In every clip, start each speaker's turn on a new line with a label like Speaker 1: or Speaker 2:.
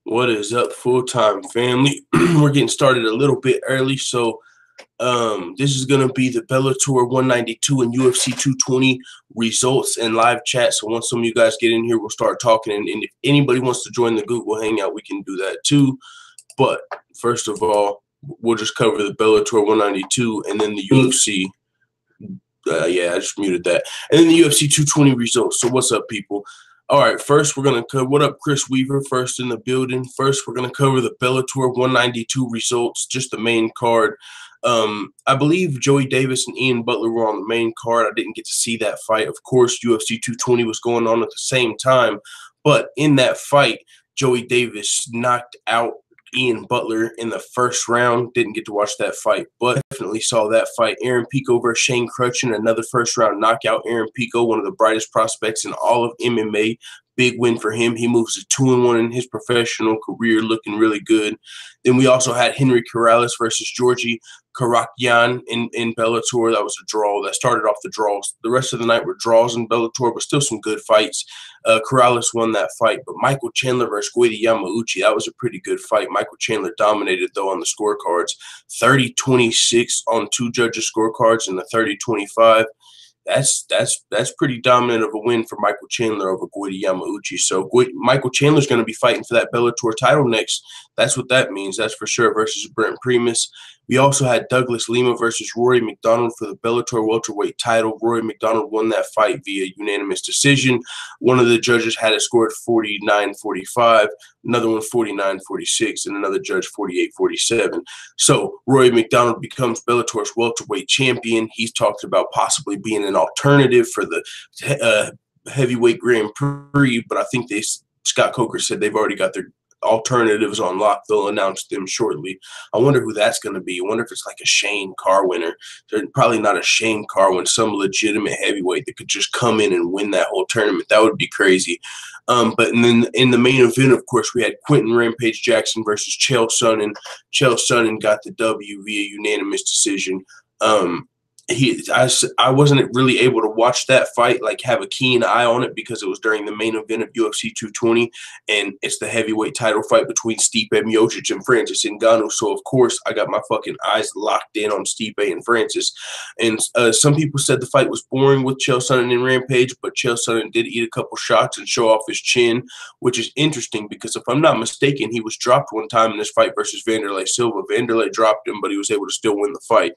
Speaker 1: What is up, full-time family? We're getting started a little bit early, so this is going to be the Bellator 192 and UFC 220 results and live chat. So once some of you guys get in here, we'll start talking. And if anybody wants to join the Google Hangout, we can do that too. But first of all, we'll just cover the Bellator 192 and then the UFC. Yeah, I just muted that. And then the UFC 220 results. So what's up, people? All right, first we're going to cover – what up, Chris Weaver, first in the building. First, we're going to cover the Bellator 192 results, just the main card. I believe Joey Davis and Ian Butler were on the main card. I didn't get to see that fight. Of course, UFC 220 was going on at the same time. But in that fight, Joey Davis knocked out Ian Butler in the first round. Didn't get to watch that fight, but definitely saw that fight. Aaron Pico versus Shane Crutchin, another first-round knockout. Aaron Pico, one of the brightest prospects in all of MMA. Big win for him. He moves to 2-1 in his professional career, looking really good. Then we also had Henry Corrales versus Georgi Karakyan in Bellator. That was a draw. That started off the draws. The rest of the night were draws in Bellator, but still some good fights. Corrales won that fight, but Michael Chandler versus Miocic, that was a pretty good fight. Michael Chandler dominated, though, on the scorecards. 30-26 on two judges' scorecards and the 30-25. That's pretty dominant of a win for Michael Chandler over Miocic. So Michael Chandler's going to be fighting for that Bellator title next. That's what that means. That's for sure, versus Brent Primus. We also had Douglas Lima versus Rory McDonald for the Bellator welterweight title. Rory McDonald won that fight via unanimous decision. One of the judges had it scored 49-45, another one 49-46, and another judge 48-47. So Rory McDonald becomes Bellator's welterweight champion. He's talked about possibly being an alternative for the heavyweight Grand Prix, but I think Scott Coker said they've already got their alternatives on lock. They'll announce them shortly. I wonder who that's going to be. I wonder if it's like a Shane Carwin, or probably not a Shane Carwin, some legitimate heavyweight that could just come in and win that whole tournament. That would be crazy. But then in the main event, of course, we had Quentin Rampage Jackson versus Chael Sonnen. Chael Sonnen got the W via unanimous decision. I wasn't really able to watch that fight, like have a keen eye on it, because it was during the main event of UFC 220, and it's the heavyweight title fight between Stipe Miocic and Francis Ngannou. So, of course, I got my fucking eyes locked in on Stipe and Francis. And some people said the fight was boring with Chael Sonnen and Rampage, but Chael Sonnen did eat a couple shots and show off his chin, which is interesting because if I'm not mistaken, he was dropped one time in this fight versus Wanderlei Silva. Wanderlei dropped him, but he was able to still win the fight.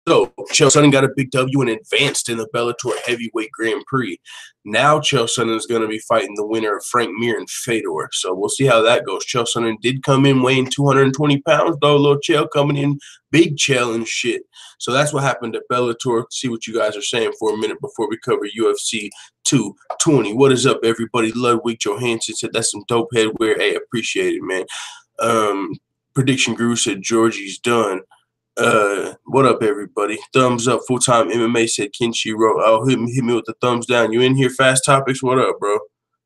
Speaker 1: So, Chael Sonnen got a big W and advanced in the Bellator heavyweight Grand Prix. Now Chael Sonnen is going to be fighting the winner of Frank Mir and Fedor. So we'll see how that goes. Chael Sonnen did come in weighing 220 pounds, though. Little Chael coming in big Chael and shit. So that's what happened at Bellator. See what you guys are saying for a minute before we cover UFC 220. What is up, everybody? Ludwig Johansson said that's some dope headwear. Hey, appreciate it, man. Prediction Guru said Georgie's done. What up, everybody? Thumbs up. Full-time MMA said Kenshiro. Oh, hit me with the thumbs down. You in here, Fast Topics? What up, bro?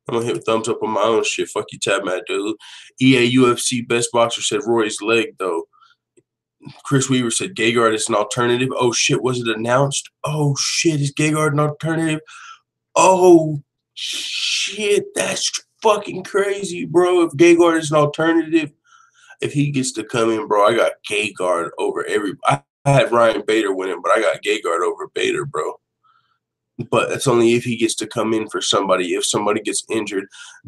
Speaker 1: I'm gonna hit thumbs up on my own shit. Fuck you, Tab Mad, dude. EA UFC Best Boxer said Roy's leg, though. Chris Weaver said Gegard is an alternative. Oh, shit. Was it announced? Oh, shit. Is Gegard an alternative? Oh, shit. That's fucking crazy, bro. If Gegard is an alternative, if he gets to come in, bro, I got Gegard over everybody. I had Ryan Bader winning, but I got Gegard over Bader, bro. But that's only if he gets to come in for somebody, if somebody gets injured.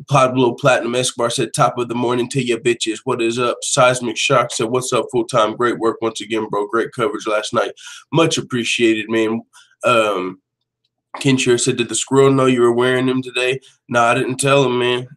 Speaker 1: Pablo Platinum Escobar said, top of the morning to you bitches. What is up? Seismic Shock said, what's up, full-time? Great work once again, bro. Great coverage last night. Much appreciated, man. Kinshire said, did the squirrel know you were wearing them today? No, I didn't tell him, man.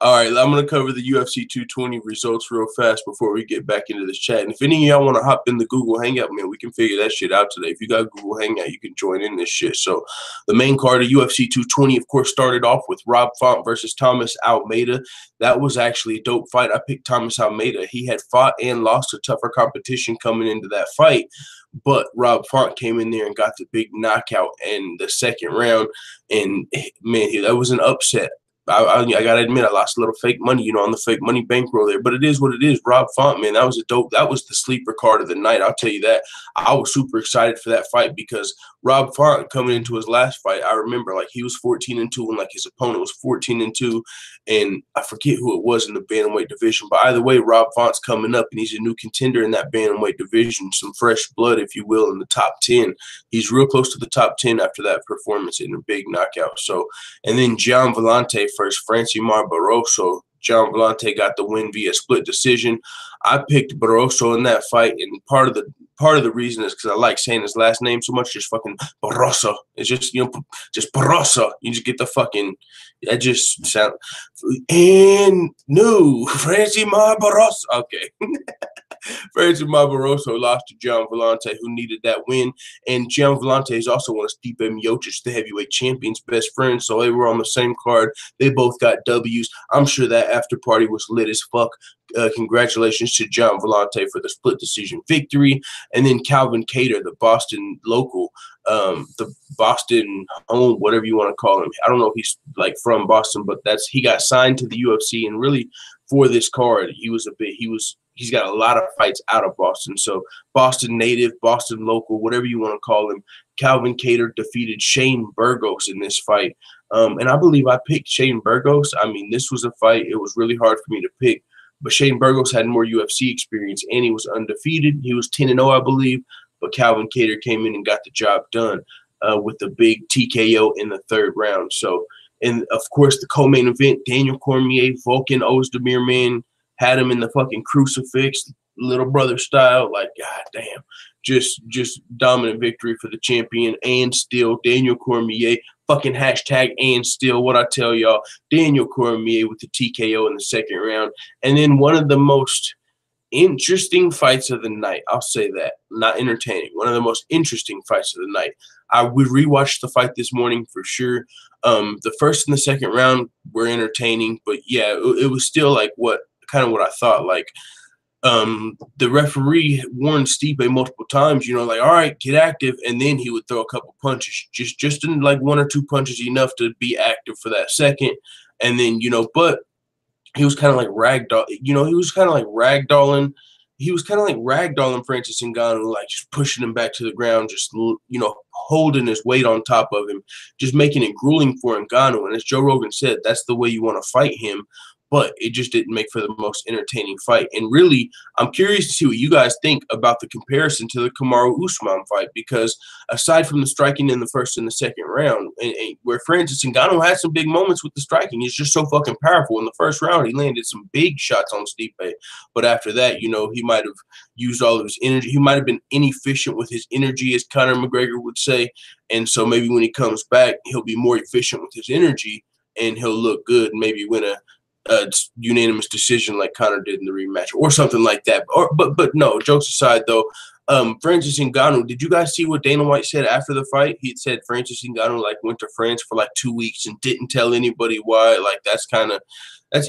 Speaker 1: All right, I'm going to cover the UFC 220 results real fast before we get back into this chat. And if any of y'all want to hop in the Google Hangout, man, we can figure that shit out today. If you got Google Hangout, you can join in this shit. So the main card of UFC 220, of course, started off with Rob Font versus Thomas Almeida. That was actually a dope fight. I picked Thomas Almeida. He had fought and lost to tougher competition coming into that fight. But Rob Font came in there and got the big knockout in the second round. And, man, that was an upset. I gotta admit, I lost a little fake money, you know, on the fake money bankroll there. But it is what it is. Rob Font, man, that was the sleeper card of the night. I'll tell you that. I was super excited for that fight because Rob Font coming into his last fight, I remember like he was 14-2 and like his opponent was 14-2, and I forget who it was in the bantamweight division. But either way, Rob Font's coming up, and he's a new contender in that bantamweight division, some fresh blood, if you will, in the top 10. He's real close to the top 10 after that performance in a big knockout. So, and then Gian Villante versus Francimar Barroso. Gian Villante got the win via split decision. I picked Barroso in that fight, and part of the reason is because I like saying his last name so much. Just fucking Barroso. It's just, you know, just Barroso. You just get the fucking, that just sound. And no, Francimar Barroso. Okay. Francimar Barroso lost to Gian Villante, who needed that win. And Gian Villante is also one of Stipe Miocic, the heavyweight champion's best friend. So they were on the same card. They both got W's. I'm sure that after party was lit as fuck. Congratulations to Gian Villante for the split decision victory. And then Calvin Kattar, the Boston local, the Boston home, whatever you want to call him. I don't know if he's like from Boston, but he got signed to the UFC. And really for this card, he's got a lot of fights out of Boston. So Boston native, Boston local, whatever you want to call him. Calvin Kattar defeated Shane Burgos in this fight. And I believe I picked Shane Burgos. I mean, this was a fight. It was really hard for me to pick. But Shane Burgos had more UFC experience, and he was undefeated. He was 10-0, I believe. But Calvin Kattar came in and got the job done with the big TKO in the third round. So, and of course, the co-main event, Daniel Cormier, Volkan Ozdemir, man, had him in the fucking crucifix, little brother style. Like, god damn, just dominant victory for the champion. And still, Daniel Cormier, fucking hashtag and still, what I tell y'all, Daniel Cormier with the TKO in the second round. And then one of the most interesting fights of the night. I'll say that. Not entertaining. One of the most interesting fights of the night. I would rewatch the fight this morning for sure. The first and the second round were entertaining, but yeah, it was still like what I thought. Like, the referee warned Stipe multiple times, you know, like, all right, get active, and then he would throw a couple punches, just in like one or two punches enough to be active for that second, and then, you know, but he was kind of like ragdoll, you know, he was kind of like ragdolling Francis Ngannou, like just pushing him back to the ground, just, you know, holding his weight on top of him, just making it grueling for Ngannou. And as Joe Rogan said, that's the way you want to fight him. But it just didn't make for the most entertaining fight. And really, I'm curious to see what you guys think about the comparison to the Kamaru Usman fight, because aside from the striking in the first and the second round, and where Francis Ngannou had some big moments with the striking, he's just so fucking powerful. In the first round, he landed some big shots on Stipe. But after that, you know, he might have used all of his energy. He might have been inefficient with his energy, as Conor McGregor would say. And so maybe when he comes back, he'll be more efficient with his energy, and he'll look good and maybe win a unanimous decision like Conor did in the rematch or something like that. But no, jokes aside though, Francis Ngannou, did you guys see what Dana White said after the fight? He said Francis Ngannou like went to France for like 2 weeks and didn't tell anybody why. Like that's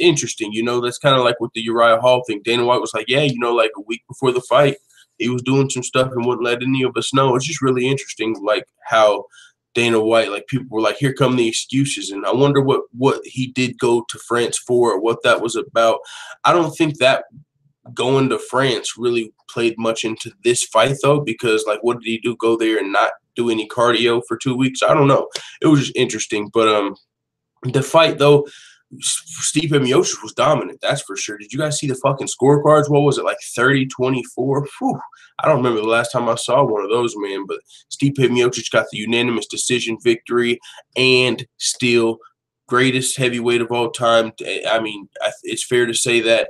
Speaker 1: interesting, you know. That's kind of like with the Uriah Hall thing. Dana White was like, yeah, you know, like a week before the fight, he was doing some stuff and wouldn't let any of us know. It's just really interesting, like how Dana White, like people were like, here come the excuses. And I wonder what he did go to France for, or what that was about. I don't think that going to France really played much into this fight though, because like, what did he do? Go there and not do any cardio for 2 weeks? I don't know. It was just interesting. But the fight though, Stipe Miocic was dominant, that's for sure. Did you guys see the fucking scorecards? What was it, like 30-24? Whew. I don't remember the last time I saw one of those, man. But Stipe Miocic got the unanimous decision victory, and still greatest heavyweight of all time. I mean, it's fair to say that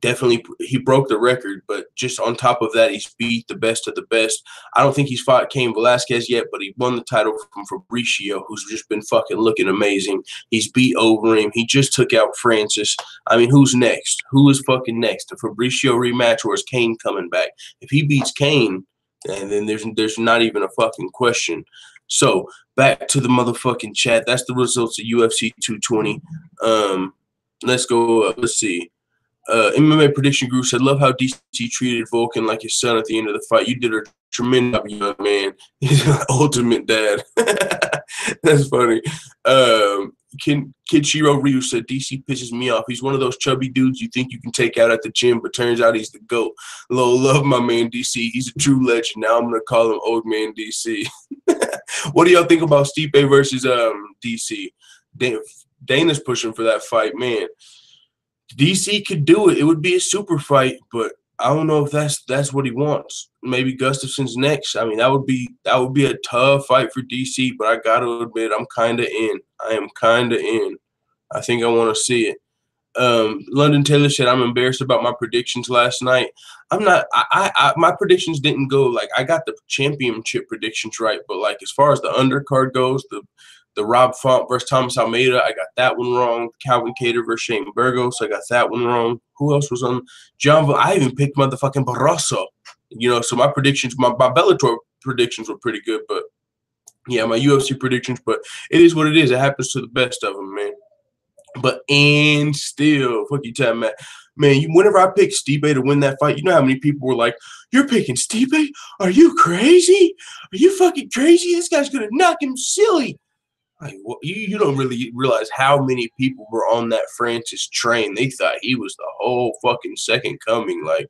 Speaker 1: definitely he broke the record, but just on top of that, he's beat the best of the best. I don't think he's fought Cain Velasquez yet, but he won the title from Fabricio, who's just been fucking looking amazing. He's beat over him. He just took out Francis. I mean, who's next? Who is fucking next? A Fabricio rematch, or is Cain coming back? If he beats Cain, and then there's not even a fucking question. So back to the motherfucking chat. That's the results of UFC 220. Let's go. Let's see. MMA Prediction Group said, love how DC treated Volkan like his son at the end of the fight. You did a tremendous job, young man. He's an ultimate dad. That's funny. Kenshiro Ryu said, DC pisses me off. He's one of those chubby dudes you think you can take out at the gym, but turns out he's the GOAT. Love my man DC. He's a true legend. Now I'm going to call him Old Man DC. What do y'all think about Stipe versus DC? Dana's pushing for that fight, man. DC could do it. It would be a super fight, but I don't know if that's what he wants. Maybe Gustafson's next. I mean, that would be a tough fight for DC, but I gotta admit, I'm kind of in. I am kind of in. I think I want to see it. London Taylor said, I'm embarrassed about my predictions last night. I'm not. My predictions didn't go like I got the championship predictions right, but like as far as the undercard goes, the Rob Font versus Thomas Almeida, I got that one wrong. Calvin Kattar versus Shane Burgos, I got that one wrong. Who else was on? I even picked motherfucking Barroso. So my predictions, my Bellator predictions were pretty good, but yeah, my UFC predictions, but it is what it is. It happens to the best of them, man. But and still, fuck you, time, Matt. Man, whenever I picked Stipe to win that fight, you know how many people were like, "You're picking Stipe? Are you crazy? Are you fucking crazy? This guy's gonna knock him silly." Like, well, you don't really realize how many people were on that Francis train. They thought he was the whole fucking second coming. Like,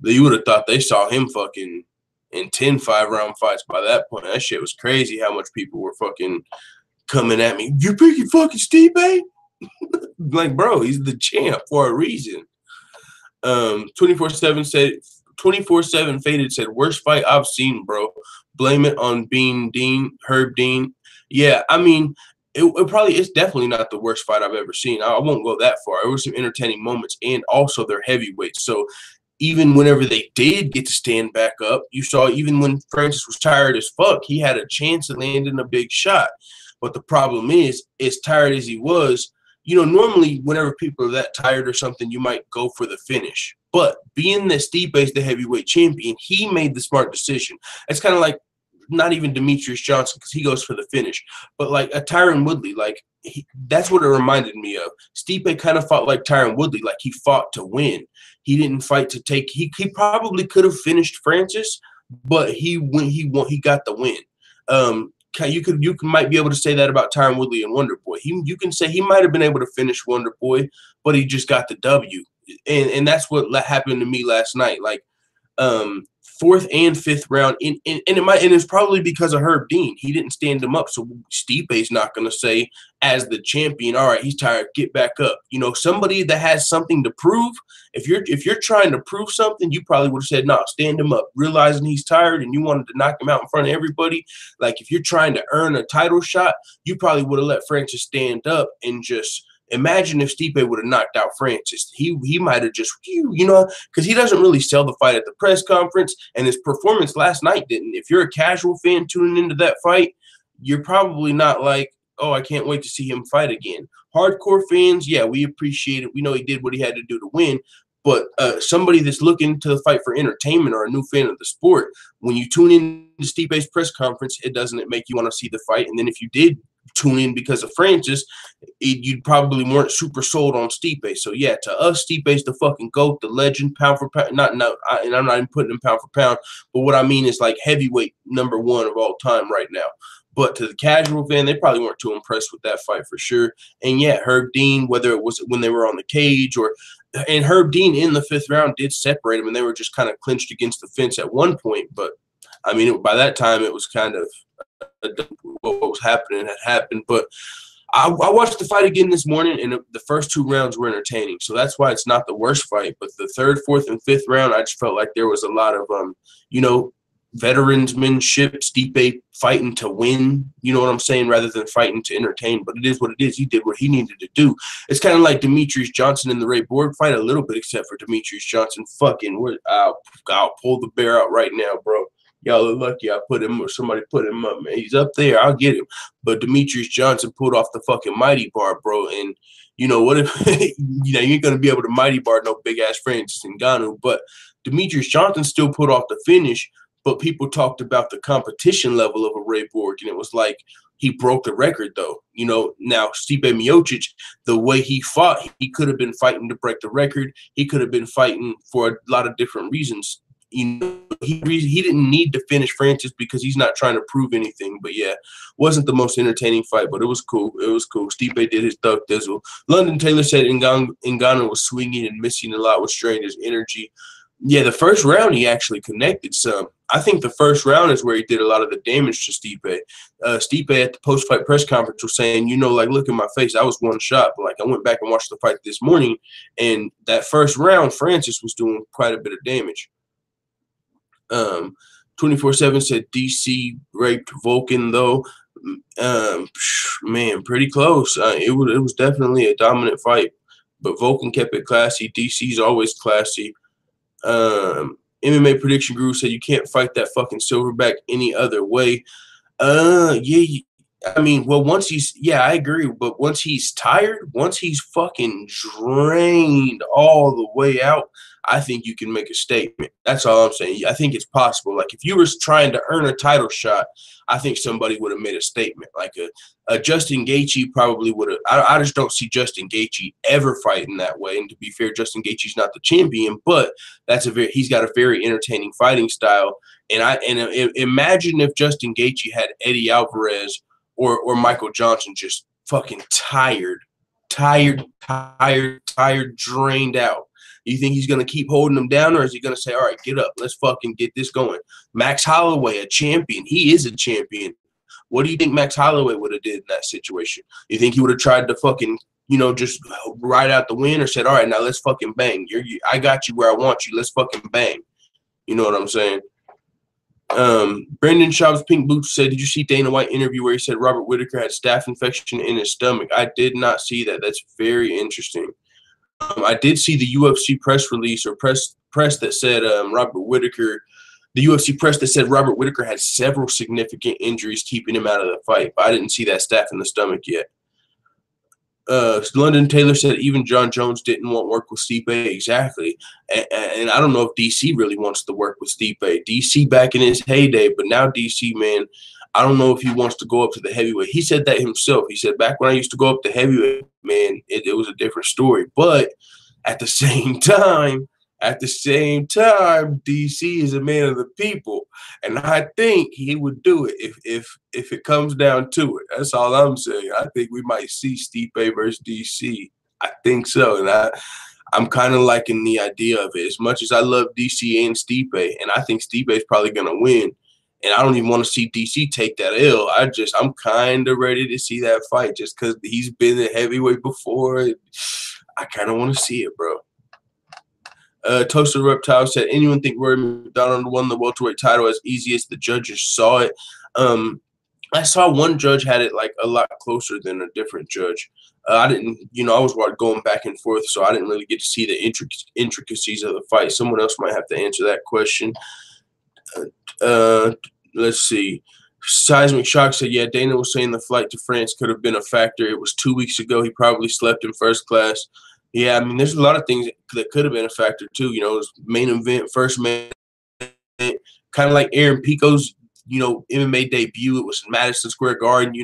Speaker 1: you would have thought they saw him fucking in 10 5-round fights by that point. That shit was crazy how much people were fucking coming at me. You picking fucking Stipe? Like, bro, he's the champ for a reason. 24/7 said 24/7 Faded said, worst fight I've seen, bro. Blame it on Herb Dean. Yeah, I mean, it's definitely not the worst fight I've ever seen. I won't go that far. There were some entertaining moments, and also they're heavyweights. So even whenever they did get to stand back up, you saw even when Francis was tired as fuck, he had a chance at landing a big shot. But the problem is, as tired as he was, normally whenever people are that tired or something, you might go for the finish. But being that Stipe's the heavyweight champion, he made the smart decision. It's kind of like not even Demetrius Johnson because he goes for the finish, but like a Tyron Woodley, like that's what it reminded me of. Stipe kind of fought like Tyron Woodley, like he fought to win. He didn't fight to take. He probably could have finished Francis, but he got the win. You might be able to say that about Tyron Woodley and Wonder Boy. You can say he might have been able to finish Wonder Boy, but he just got the W, and that's what happened to me last night. Like, fourth and fifth round, and it's probably because of Herb Dean. He didn't stand him up, so Stipe's not going to say as the champion, all right, he's tired, get back up. Somebody that has something to prove. If you're trying to prove something, you probably would have said, no, stand him up, realizing he's tired and you wanted to knock him out in front of everybody. Like if you're trying to earn a title shot, you probably would have let Francis stand up and just imagine if Stipe would have knocked out Francis. He might have just, because he doesn't really sell the fight at the press conference, and his performance last night didn't. If you're a casual fan tuning into that fight, you're probably not like, oh, I can't wait to see him fight again. Hardcore fans, yeah, we appreciate it. We know he did what he had to do to win. But somebody that's looking to the fight for entertainment or a new fan of the sport, when you tune in to Stipe's press conference, it doesn't make you want to see the fight. And then if you did tune in because of Francis, you probably weren't super sold on Stipe. So yeah, to us, Stipe's the fucking GOAT, the legend, pound for pound. And I'm not even putting him pound for pound, but what I mean is like heavyweight #1 of all time right now. But to the casual fan, they probably weren't too impressed with that fight for sure. And yeah, Herb Dean, whether it was when they were on the cage and Herb Dean in the fifth round did separate them, and they were just kind of clinched against the fence at one point. But I mean, by that time, it was kind of what was happening had happened. But I watched the fight again this morning, and the first 2 rounds were entertaining. So that's why it's not the worst fight. But the third, fourth, and fifth round, I just felt like there was a lot of veteransmanship, Stipe fighting to win, you know what I'm saying, rather than fighting to entertain. But it is what it is. He did what he needed to do. It's kind of like Demetrius Johnson in the Ray Borg fight a little bit, except for Demetrius Johnson I'll pull the bear out right now, bro. Y'all are lucky I put him, or somebody put him up, man. He's up there. I'll get him. But Demetrius Johnson pulled off the fucking mighty bar, bro. And what if, you ain't going to be able to mighty bar no big-ass Francis Ngannou. But Demetrius Johnson still put off the finish. But people talked about the competition level of a Ray Borg, and it was like he broke the record, though. Now Stipe Miocic, the way he fought, he could have been fighting to break the record. He could have been fighting for a lot of different reasons. he didn't need to finish Francis because he's not trying to prove anything. But yeah, wasn't the most entertaining fight, but it was cool. It was cool. Stipe did his thug dizzle. London Taylor said Ngannou was swinging and missing a lot, was straining his energy. Yeah, the first round he actually connected some. I think the first round is where he did a lot of the damage to Stipe. Stipe at the post-fight press conference was saying, like, look at my face. I was one shot. But, like, I went back and watched the fight this morning, and that first round, Francis was doing quite a bit of damage. 24/7 said DC raped Vulcan, though. Man, pretty close. It was definitely a dominant fight, but Vulcan kept it classy. DC's always classy. MMA prediction guru said you can't fight that fucking silverback any other way. Yeah, I mean, well, I agree, but once he's tired, once he's fucking drained all the way out, I think you can make a statement. That's all I'm saying. I think it's possible. Like, if you were trying to earn a title shot, I think somebody would have made a statement. Like a Justin Gaethje probably would have. I just don't see Justin Gaethje ever fighting that way. And to be fair, Justin Gaethje's not the champion, but he's got a very entertaining fighting style. And imagine if Justin Gaethje had Eddie Alvarez or Michael Johnson, just fucking tired, drained out. You think he's going to keep holding them down, or is he going to say, all right, get up, let's fucking get this going? Max Holloway, a champion. He is a champion. What do you think Max Holloway would have did in that situation? You think he would have tried to fucking, just ride out the win, or said, all right, now let's fucking bang. I got you where I want you. Let's fucking bang. You know what I'm saying? Brendan Schaub's Pink Boots said, did you see Dana White interview where he said Robert Whittaker had staph infection in his stomach? I did not see that. That's very interesting. I did see the UFC press release or press that said Robert Whittaker, the UFC press that said Robert Whittaker had several significant injuries keeping him out of the fight, but I didn't see that staph in the stomach yet. London Taylor said even John Jones didn't want work with Stipe. Exactly. And I don't know if DC really wants to work with Stipe. DC back in his heyday, but now DC, man, I don't know if he wants to go up to the heavyweight. He said that himself. He said, back when I used to go up to heavyweight, man, it was a different story. But at the same time, DC is a man of the people. And I think he would do it if it comes down to it. That's all I'm saying. I think we might see Stipe versus DC. I think so. And I'm kind of liking the idea of it. As much as I love DC and Stipe, and I think Stipe is probably going to win, and I don't even want to see DC take that L. I'm kind of ready to see that fight just because he's been a heavyweight before. I kind of want to see it, bro. Toaster Reptile said, anyone think Rory McDonald won the welterweight title as easy as the judges saw it? I saw one judge had it like a lot closer than a different judge. I didn't, I was going back and forth, so I didn't really get to see the intricacies of the fight. Someone else might have to answer that question. Let's see. Seismic Shock said, yeah, Dana was saying the flight to France could have been a factor. It was 2 weeks ago. He probably slept in first class. Yeah, I mean, there's a lot of things that could have been a factor, too. It was main event, first main event, kind of like Aaron Pico's, MMA debut. It was in Madison Square Garden.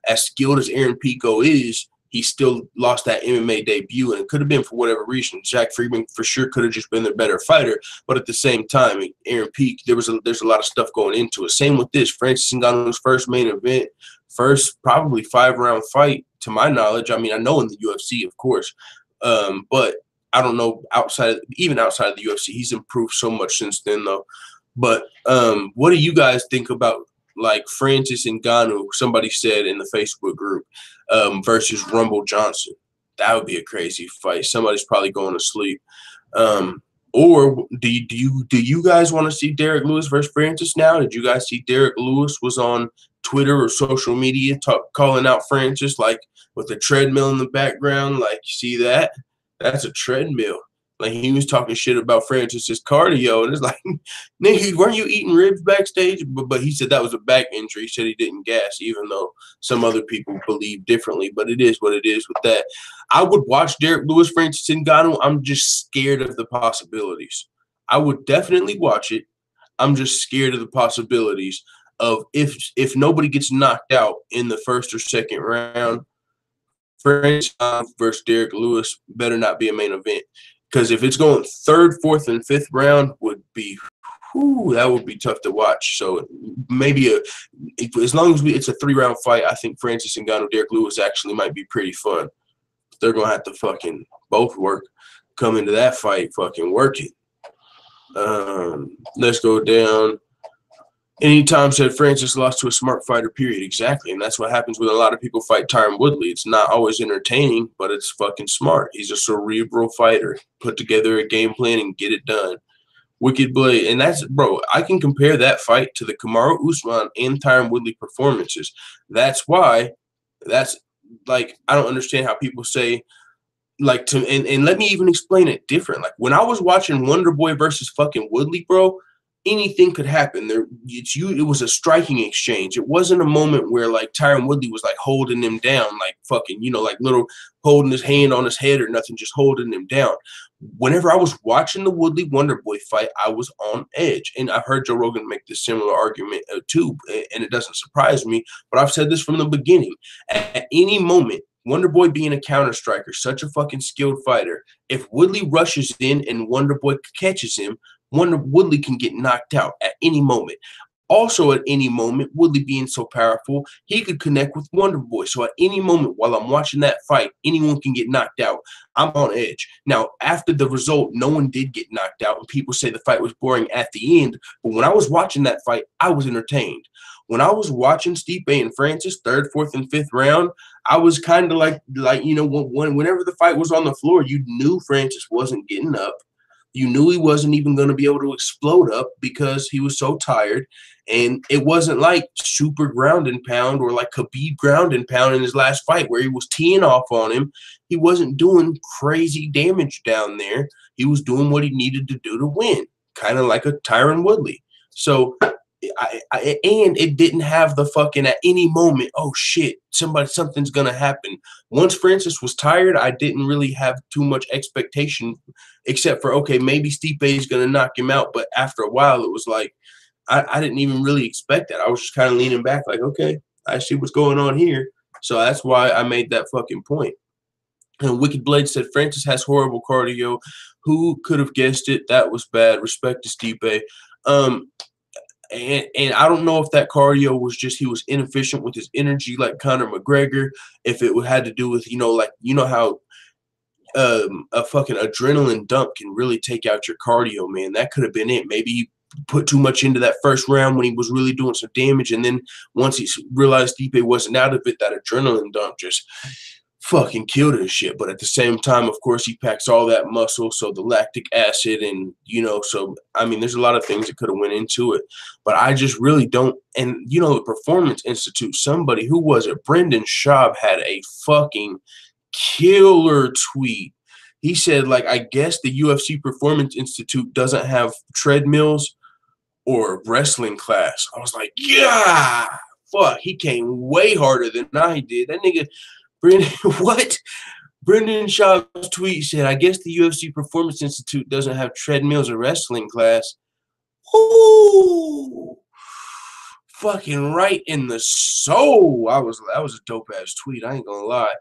Speaker 1: As skilled as Aaron Pico is, he still lost that MMA debut, and it could have been for whatever reason. Jack Friedman for sure could have just been the better fighter, but at the same time, Aaron Pico, there's a lot of stuff going into it. Same with this, Francis Ngannou's first main event, first probably 5-round fight, to my knowledge. I mean, I know in the UFC, of course, but I don't know even outside of the UFC. He's improved so much since then, though. But what do you guys think about like Francis Ngannou? Somebody said in the Facebook group versus Rumble Johnson. That would be a crazy fight. Somebody's probably going to sleep. Or do you guys want to see Derek Lewis versus Francis now? Did you guys see Derek Lewis was on Twitter or social media calling out Francis like with a treadmill in the background? Like, you see that? That's a treadmill. Like, he was talking shit about Francis's cardio, and it's like, nigga, weren't you eating ribs backstage? But he said that was a back injury. He said he didn't gas, even though some other people believe differently. But it is what it is with that. I would watch Derek Lewis, Francis Ngannou. I'm just scared of the possibilities. I would definitely watch it. I'm just scared of the possibilities of if nobody gets knocked out in the first or second round, Francis versus Derek Lewis better not be a main event. Because if it's going third, fourth, and fifth round would be whew, that would be tough to watch. So maybe as long as it's a 3-round fight, I think Francis Ngannou, Derek Lewis actually might be pretty fun. They're gonna have to fucking both come into that fight fucking working. Let's go down. Anytime said Francis lost to a smart fighter, period. Exactly. And that's what happens when a lot of people fight Tyron Woodley. It's not always entertaining, but it's fucking smart. He's a cerebral fighter. Put together a game plan and get it done. Wicked Blade. And that's, bro, I can compare that fight to the Kamaru Usman and Tyron Woodley performances. That's why, that's like, I don't understand how people say, like, and let me even explain it different. Like, when I was watching Wonder Boy versus fucking Woodley, bro, anything could happen. It was a striking exchange. It wasn't a moment where like Tyron Woodley was like holding him down, like fucking, like little holding his hand on his head or nothing, just holding him down. Whenever I was watching the Woodley Wonder Boy fight, I was on edge. And I've heard Joe Rogan make this similar argument too, and it doesn't surprise me, but I've said this from the beginning. At any moment, Wonder Boy being a counter striker, such a fucking skilled fighter, if Woodley rushes in and Wonder Boy catches him, Woodley can get knocked out at any moment. Also, at any moment, Woodley being so powerful, he could connect with Wonder Boy. So at any moment while I'm watching that fight, anyone can get knocked out. I'm on edge. Now, after the result, no one did get knocked out, and people say the fight was boring at the end. But when I was watching that fight, I was entertained. When I was watching Stipe and Francis, 3rd, 4th, and 5th round, I was kind of like whenever the fight was on the floor, you knew Francis wasn't getting up. You knew he wasn't even going to be able to explode up because he was so tired. And it wasn't like super ground and pound or like Khabib ground and pound in his last fight where he was teeing off on him. He wasn't doing crazy damage down there. He was doing what he needed to do to win, kind of like a Tyron Woodley. So, and it didn't have the fucking at any moment, oh shit, something's going to happen. Once Francis was tired, I didn't really have too much expectation except for, okay, maybe Stipe is going to knock him out. But after a while, it was like, I didn't even really expect that. I was just kind of leaning back like, okay, I see what's going on here. So that's why I made that fucking point. And Wicked Blade said, Francis has horrible cardio. Who could have guessed it? That was bad. Respect to Stipe. And I don't know if that cardio was just he was inefficient with his energy like Conor McGregor, if it had to do with, how a fucking adrenaline dump can really take out your cardio, man. That could have been it. Maybe he put too much into that first round when he was really doing some damage, and then once he realized Stipe wasn't out of it, that adrenaline dump just fucking killed his shit. But at the same time, of course, he packs all that muscle, so the lactic acid and, so, I mean, there's a lot of things that could have went into it. But I just really don't, and, the Performance Institute, somebody, who was it? Brendan Schaub had a fucking killer tweet. He said, like, I guess the UFC Performance Institute doesn't have treadmills or wrestling class. I was like, yeah, fuck, he came way harder than I did. That nigga, what? Brendan Schaub's tweet said, I guess the UFC Performance Institute doesn't have treadmills or wrestling class. Ooh, fucking right in the soul. That was a dope ass tweet. I ain't gonna lie.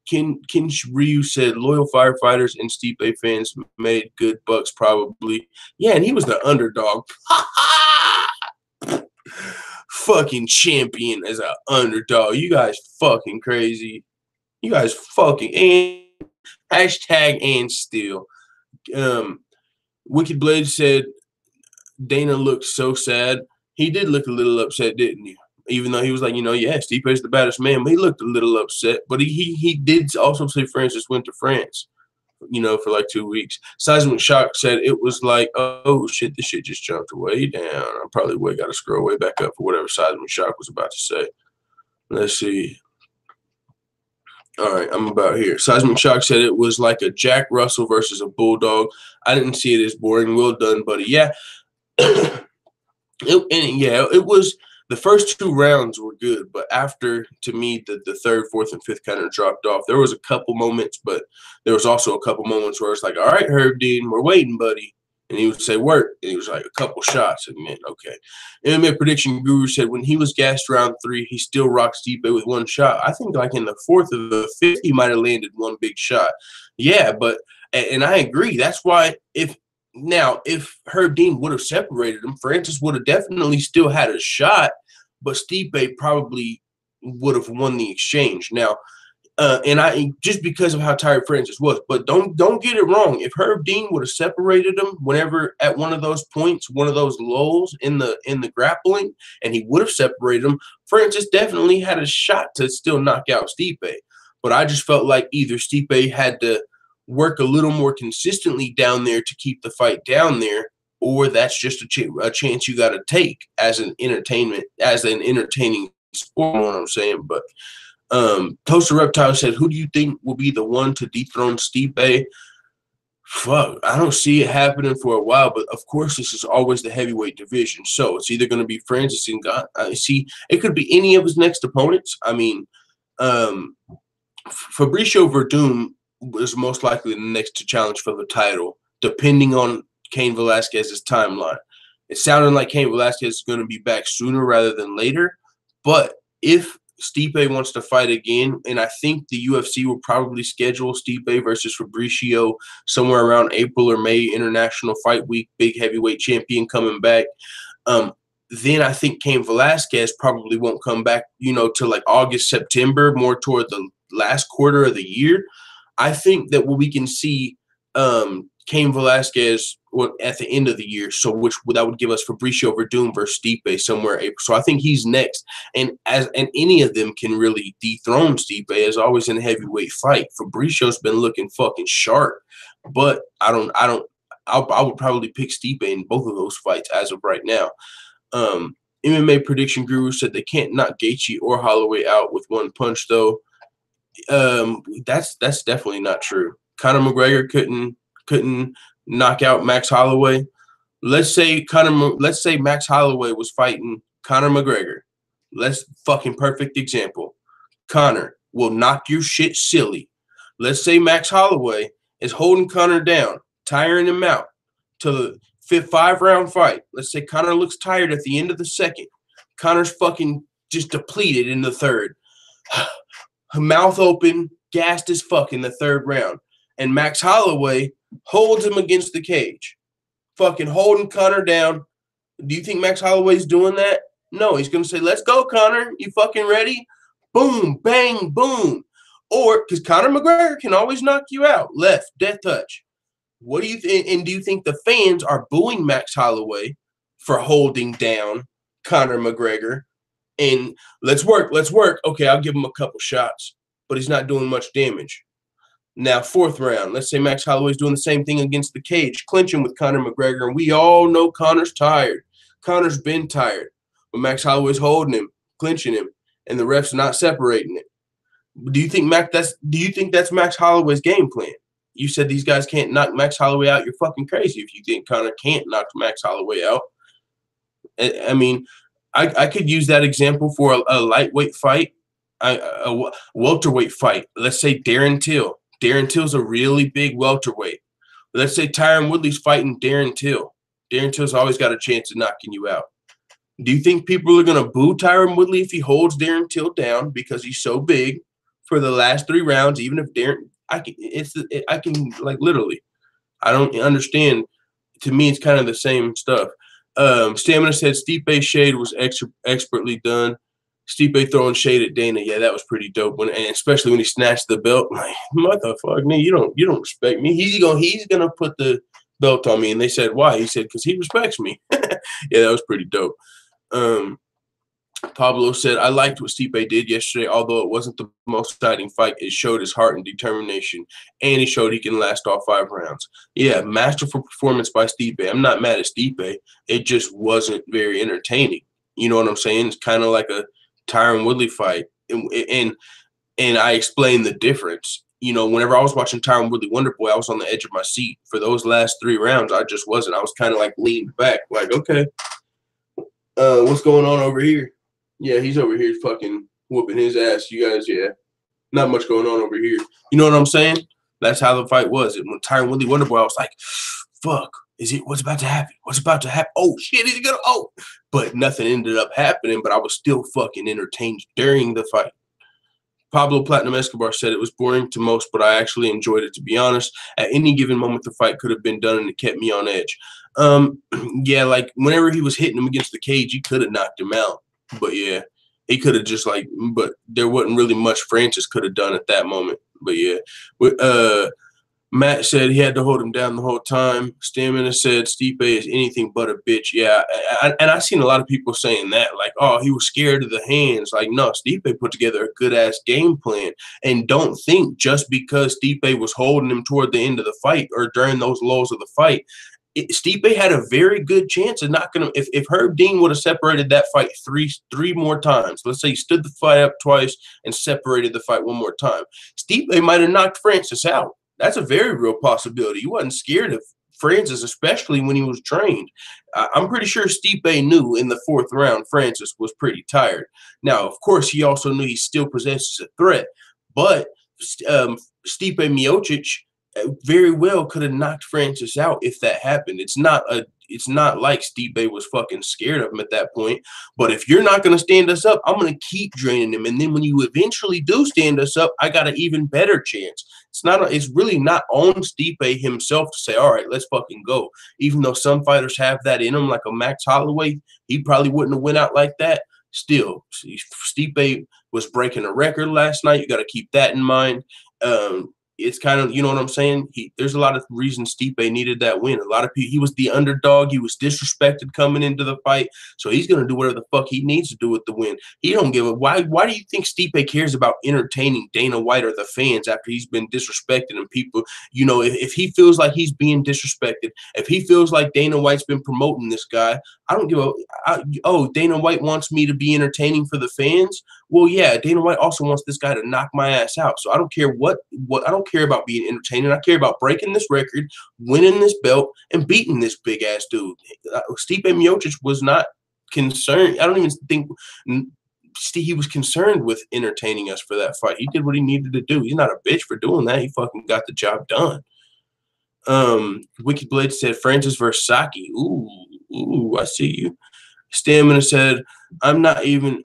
Speaker 1: Ken Ryu said loyal firefighters and Stipe fans made good bucks probably. Yeah, and he was the underdog. Fucking champion as an underdog. You guys fucking crazy. You guys fucking and hashtag and still. Wicked Blade said Dana looked so sad. He did look a little upset, didn't he? Even though he was like, yeah, Stipe's the baddest man, but he looked a little upset. But he did also say Francis went to France, for like 2 weeks. Seismic Shock said it was like, oh shit, this shit just jumped way down. I probably got to scroll way back up for whatever Seismic Shock was about to say. Let's see. All right, I'm about here. Seismic Shock said it was like a Jack Russell versus a Bulldog. I didn't see it as boring. Well done, buddy. Yeah. It was. The first 2 rounds were good, but after, to me, the 3rd, 4th, and 5th kind of dropped off. There was a couple moments, but there was also a couple moments where it's like, all right, Herb Dean, we're waiting, buddy. And he would say, work. And he was like, a couple shots. And then, okay. MMA Prediction Guru said when he was gassed round 3, he still rocked Stipe with 1 shot. I think like in the 4th or the 5th, he might have landed 1 big shot. Yeah, but, and I agree. That's why if Now, if Herb Dean would have separated him, Francis would have definitely still had a shot, but Stipe probably would have won the exchange. Now, and I just because of how tired Francis was, but don't get it wrong. If Herb Dean would have separated him whenever at one of those points, one of those lulls in the grappling, and he would have separated him, Francis definitely had a shot to still knock out Stipe. But I just felt like either Stipe had to work a little more consistently down there to keep the fight down there, or that's just a chance you got to take as an entertainment, as an entertaining sport. You know what I'm saying? But Toaster Reptile said, who do you think will be the one to dethrone Stipe? Fuck, I don't see it happening for a while, but of course this is always the heavyweight division. So it's either going to be Francis and God. See, it could be any of his next opponents. I mean, Fabricio Verdum was most likely the next to challenge for the title, depending on Cain Velasquez's timeline. It sounded like Cain Velasquez is going to be back sooner rather than later, but if Stipe wants to fight again, and I think the UFC will probably schedule Stipe versus Fabricio somewhere around April or May, International Fight Week, big heavyweight champion coming back. Then I think Cain Velasquez probably won't come back, till like August, September, more toward the last quarter of the year. I think that we can see Cain Velasquez at the end of the year, so that would give us Fabricio Verdum versus Stipe somewhere April. So I think he's next, and any of them can really dethrone Stipe as always in a heavyweight fight. Fabricio's been looking fucking sharp, but I would probably pick Stipe in both of those fights as of right now. MMA Prediction Guru said they can't knock Gaethje or Holloway out with one punch though. That's definitely not true. Conor McGregor couldn't knock out Max Holloway. Let's say Max Holloway was fighting Conor McGregor. Let's fucking perfect example. Conor will knock your shit silly. Let's say Max Holloway is holding Conor down, tiring him out to the 5-round fight. Let's say Conor looks tired at the end of the second. Conor's fucking just depleted in the third. Mouth open, gassed as fuck in the third round. And Max Holloway holds him against the cage. Fucking holding Conor down. Do you think Max Holloway's doing that? No, he's going to say, let's go, Conor. You fucking ready? Boom, bang, boom. Or, because Conor McGregor can always knock you out. Left, death touch. What do you think? And do you think the fans are booing Max Holloway for holding down Conor McGregor? And let's work. Okay, I'll give him a couple shots, but he's not doing much damage. Now, 4th round, let's say Max Holloway's doing the same thing against the cage, clinching with Conor McGregor, and we all know Conor's tired. Conor's been tired, but Max Holloway's holding him, clinching him, and the ref's not separating it. Do you think that's Max Holloway's game plan? You said these guys can't knock Max Holloway out. You're fucking crazy if you think Conor can't knock Max Holloway out. I mean, I could use that example for a lightweight fight, a welterweight fight. Let's say Darren Till. Darren Till's a really big welterweight. Let's say Tyron Woodley's fighting Darren Till. Darren Till's always got a chance of knocking you out. Do you think people are going to boo Tyron Woodley if he holds Darren Till down because he's so big for the last 3 rounds? Even if Darren, I can like literally, I don't understand. To me, it's kind of the same stuff. Stamina said Stipe's shade was expertly done. Stipe throwing shade at Dana, yeah, that was pretty dope. And especially when he snatched the belt, like, motherfucker, man, you don't respect me. He's gonna put the belt on me. And they said, why? He said, because he respects me. Yeah, that was pretty dope. Pablo said, I liked what Stipe did yesterday, although it wasn't the most exciting fight. It showed his heart and determination, and he showed he can last all 5 rounds. Yeah, masterful performance by Stipe. I'm not mad at Stipe. It just wasn't very entertaining. You know what I'm saying? It's kind of like a Tyron Woodley fight, and I explained the difference. Whenever I was watching Tyron Woodley Wonderboy, I was on the edge of my seat. For those last 3 rounds, I just wasn't. I was kind of like leaned back, like, okay, what's going on over here? Yeah, he's over here fucking whooping his ass. You guys, yeah, not much going on over here. You know what I'm saying? That's how the fight was. And when Tyron Woodley Wonderboy, I was like, fuck. What's about to happen? What's about to happen? Oh, shit, is he gonna, but nothing ended up happening, but I was still fucking entertained during the fight. Pablo Platinum Escobar said it was boring to most, but I actually enjoyed it, to be honest. At any given moment, the fight could have been done, and it kept me on edge. Yeah, like whenever he was hitting him against the cage, he could have knocked him out. But yeah, he could have just like, but there wasn't really much Francis could have done at that moment. But yeah, Matt said he had to hold him down the whole time. Stamina said Stipe is anything but a bitch. Yeah, and I've seen a lot of people saying that, like, oh, he was scared of the hands. Like, no, Stipe put together a good-ass game plan. And don't think just because Stipe was holding him toward the end of the fight or during those lulls of the fight, Stipe had a very good chance of knocking him. If Herb Dean would have separated that fight three more times, let's say he stood the fight up twice and separated the fight one more time, Stipe might have knocked Francis out. That's a very real possibility. He wasn't scared of Francis, especially when he was trained. I'm pretty sure Stipe knew in the fourth round Francis was pretty tired. Now, of course, he also knew he still possesses a threat, but Stipe Miocic very well could have knocked Francis out if that happened. It's not like Stipe was fucking scared of him at that point. But if you're not going to stand us up, I'm going to keep draining him. And then when you eventually do stand us up, I got an even better chance. It's really not on Stipe himself to say, all right, let's fucking go. Even though some fighters have that in them, like a Max Holloway, he probably wouldn't have went out like that. Still, Stipe was breaking a record last night. You got to keep that in mind. It's kind of, you know what I'm saying? There's a lot of reasons Stipe needed that win. A lot of people, he was the underdog. He was disrespected coming into the fight. So he's going to do whatever the fuck he needs to do with the win. He don't give a, why do you think Stipe cares about entertaining Dana White or the fans after he's been disrespected and people, you know, if he feels like he's being disrespected, if he feels like Dana White's been promoting this guy, I don't give a, oh, Dana White wants me to be entertaining for the fans? Well, yeah, Dana White also wants this guy to knock my ass out. So I don't care what I don't care about being entertaining. I care about breaking this record, winning this belt, and beating this big ass dude. Stipe Miocic was not concerned. I don't even think he was concerned with entertaining us for that fight. He did what he needed to do. He's not a bitch for doing that. He fucking got the job done. Wicked Blade said Francis versus Saki. Ooh, I see you. Stamina said, I'm not even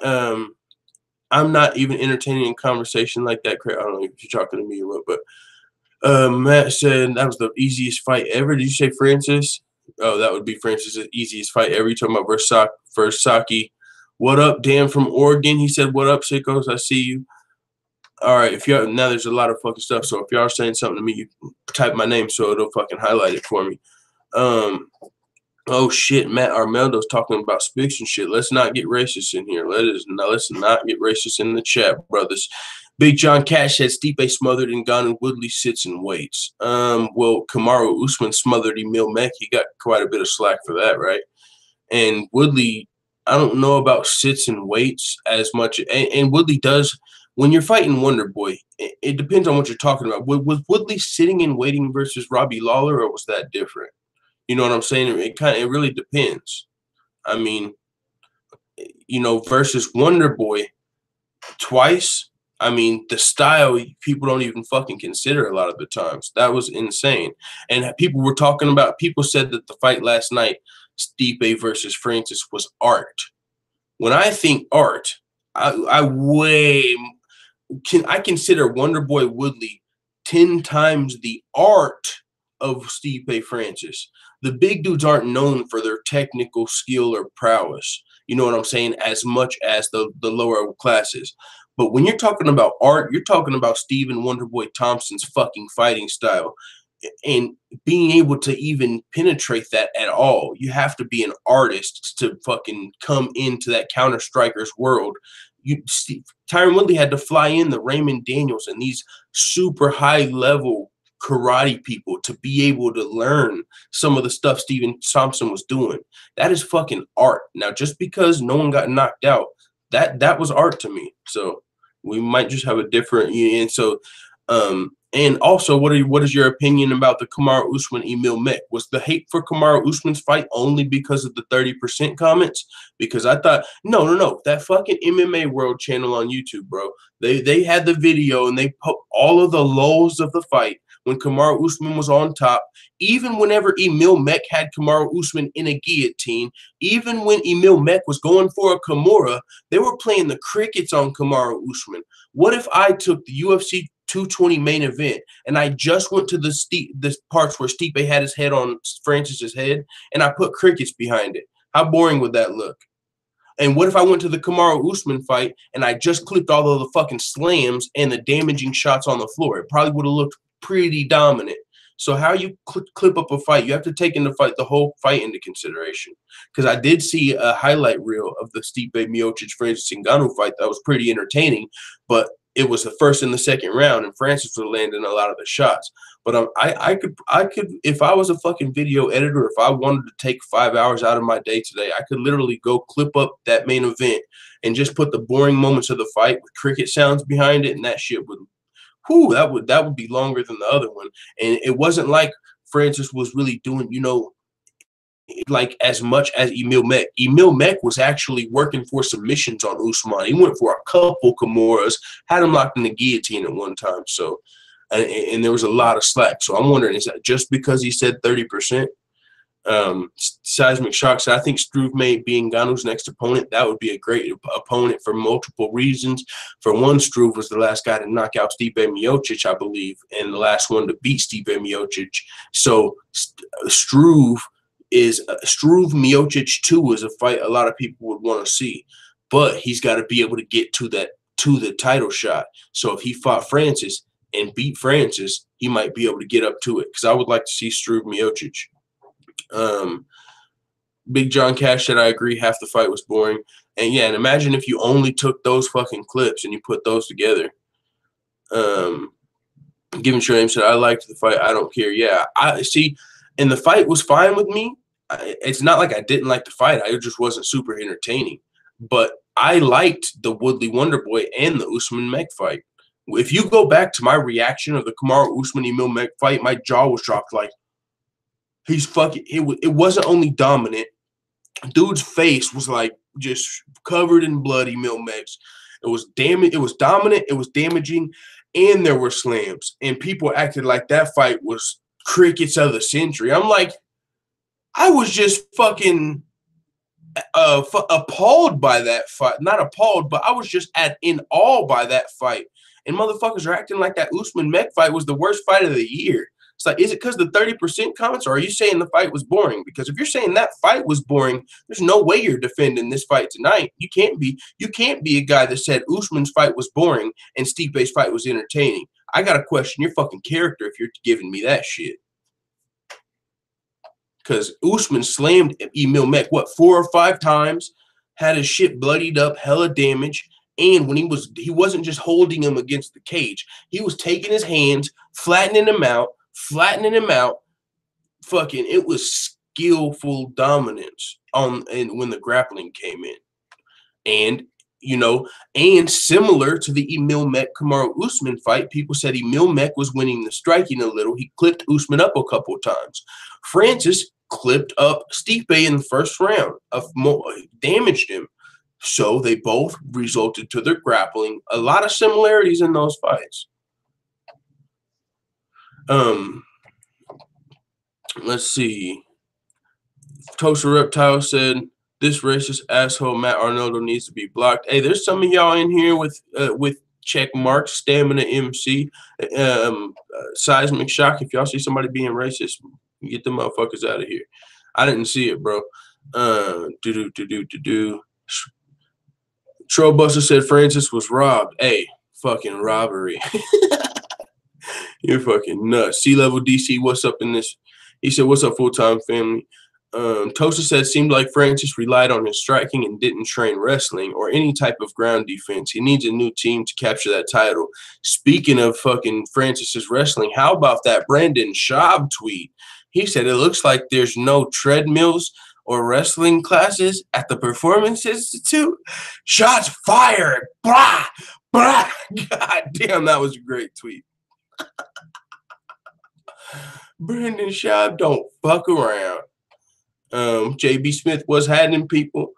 Speaker 1: entertaining a conversation like that. I don't know if you're talking to me or what, but Matt said that was the easiest fight ever. Did you say Francis? Oh, that would be Francis' easiest fight ever. You talking about versus Saki. What up, Dan from Oregon? He said, what up, sickos? I see you. All right, if y'all, now there's a lot of fucking stuff, so if y'all are saying something to me, you type my name so it'll fucking highlight it for me. Oh shit, Matt Armeldo's talking about Spix and shit. Let's not get racist in here. Let's not get racist in the chat, brothers. Big John Cash said Stipe smothered Ngannou. Woodley sits and waits. Well, Kamaru Usman smothered Emil Mech. He got quite a bit of slack for that, right? And Woodley, I don't know about sits and waits as much. And Woodley does, when you're fighting Wonder Boy, it depends on what you're talking about. Was Woodley sitting and waiting versus Robbie Lawler, or was that different? You know what I'm saying? It really depends. I mean, you know, versus Wonder Boy twice. I mean, the style people don't even fucking consider a lot of the times. That was insane. And people said that the fight last night, Stipe versus Francis, was art. When I think art, I consider Wonder Boy Woodley 10 times the art of Stipe Francis. The big dudes aren't known for their technical skill or prowess, you know what I'm saying, as much as the lower classes. But when you're talking about art, you're talking about Stephen Wonderboy Thompson's fucking fighting style. And being able to even penetrate that at all, you have to be an artist to fucking come into that counter striker's world. Tyron Woodley had to fly in the Raymond Daniels and these super high level karate people to be able to learn some of the stuff Stephen Thompson was doing. That is fucking art. Now, just because no one got knocked out, that was art to me. So we might just have a different. And so, and also, what is your opinion about the Kamaru Usman Emil Mech? Was the hate for Kamaru Usman's fight only because of the 30% comments? Because I thought no, that fucking MMA World channel on YouTube, bro. They had the video and they put all of the lulls of the fight when Kamaru Usman was on top, even whenever Emil Mech had Kamaru Usman in a guillotine, even when Emil Mech was going for a Kimura, they were playing the crickets on Kamaru Usman. What if I took the UFC 220 main event and I just went to the parts where Stipe had his head on Francis's head and I put crickets behind it? How boring would that look? And what if I went to the Kamaru Usman fight and I just clipped all of the fucking slams and the damaging shots on the floor? It probably would have looked pretty dominant. So how you clip up a fight, you have to take the whole fight into consideration. Because I did see a highlight reel of the Stipe Miocic Francis Ngannou fight that was pretty entertaining, but it was the first and the second round, and Francis was landing a lot of the shots. But I could, if I was a fucking video editor, if I wanted to take 5 hours out of my day today, I could literally go clip up that main event and just put the boring moments of the fight with cricket sounds behind it, and that shit would, whew, that would be longer than the other one. And it wasn't like Francis was really doing, like as much as Emil Mech. Emil Mech was actually working for submissions on Usman. He went for a couple Kimuras, had him locked in the guillotine at one time. So, and there was a lot of slack. So I'm wondering, is that just because he said 30%? Seismic Shock said, I think Struve may be Ngannou's next opponent. That would be a great opponent for multiple reasons. For one, Struve was the last guy to knock out Stipe Miocic, I believe, and the last one to beat Stipe Miocic. So Struve Miocic 2 is a fight a lot of people would want to see, but he's got to be able to get to the title shot. So if he fought Francis and beat Francis, he might be able to get up to it, because I would like to see Struve Miocic. Big John Cash said, I agree, half the fight was boring. And yeah, and imagine if you only took those fucking clips and you put those together. Given Shram said, I liked the fight, I don't care. Yeah, I see, and the fight was fine with me. It's not like I didn't like the fight. I just wasn't super entertaining. But I liked the Woodley Wonderboy and the Usman Mech fight. If you go back to my reaction of the Kamaru Usman Emil Mech fight, my jaw was dropped. Like, he's fucking. It wasn't only dominant. Dude's face was like just covered in blood. Emil Mech's. It was damage. It was dominant. It was damaging, and there were slams. And people acted like that fight was crickets of the century. I'm like, I was just fucking appalled by that fight. Not appalled, but I was just in awe by that fight. And motherfuckers are acting like that Usman Mech fight was the worst fight of the year. It's like, is it because the 30% comments, or are you saying the fight was boring? Because if you're saying that fight was boring, there's no way you're defending this fight tonight. You can't be a guy that said Usman's fight was boring and Stipe's fight was entertaining. I gotta question your fucking character if you're giving me that shit. Because Usman slammed Emil Mech, 4 or 5 times, had his shit bloodied up, hella damage. And when he wasn't just holding him against the cage. He was taking his hands, flattening him out. Fucking, it was skillful dominance and when the grappling came in. And, and similar to the Emil Mech Kamaru Usman fight, people said Emil Mech was winning the striking a little. He clipped Usman up a couple of times. Francis clipped up Stipe in the first round, damaged him. So they both resulted to their grappling. A lot of similarities in those fights. Let's see. Toaster Reptile said, this racist asshole Matt Arnoldo needs to be blocked. Hey, there's some of y'all in here with check marks, Stamina MC, Seismic Shock. If y'all see somebody being racist, get them motherfuckers out of here. I didn't see it, bro. Trollbuster said Francis was robbed. Hey, fucking robbery. You're fucking nuts. C-Level DC, what's up in this? He said, what's up, full-time family? Toaster said, seemed like Francis relied on his striking and didn't train wrestling or any type of ground defense. He needs a new team to capture that title. Speaking of fucking Francis's wrestling, how about that Brandon Schaub tweet? He said, it looks like there's no treadmills or wrestling classes at the Performance Institute. Shots fired. Blah, blah. God damn, that was a great tweet. Brandon Schaub don't fuck around. JB Smith was hiding people.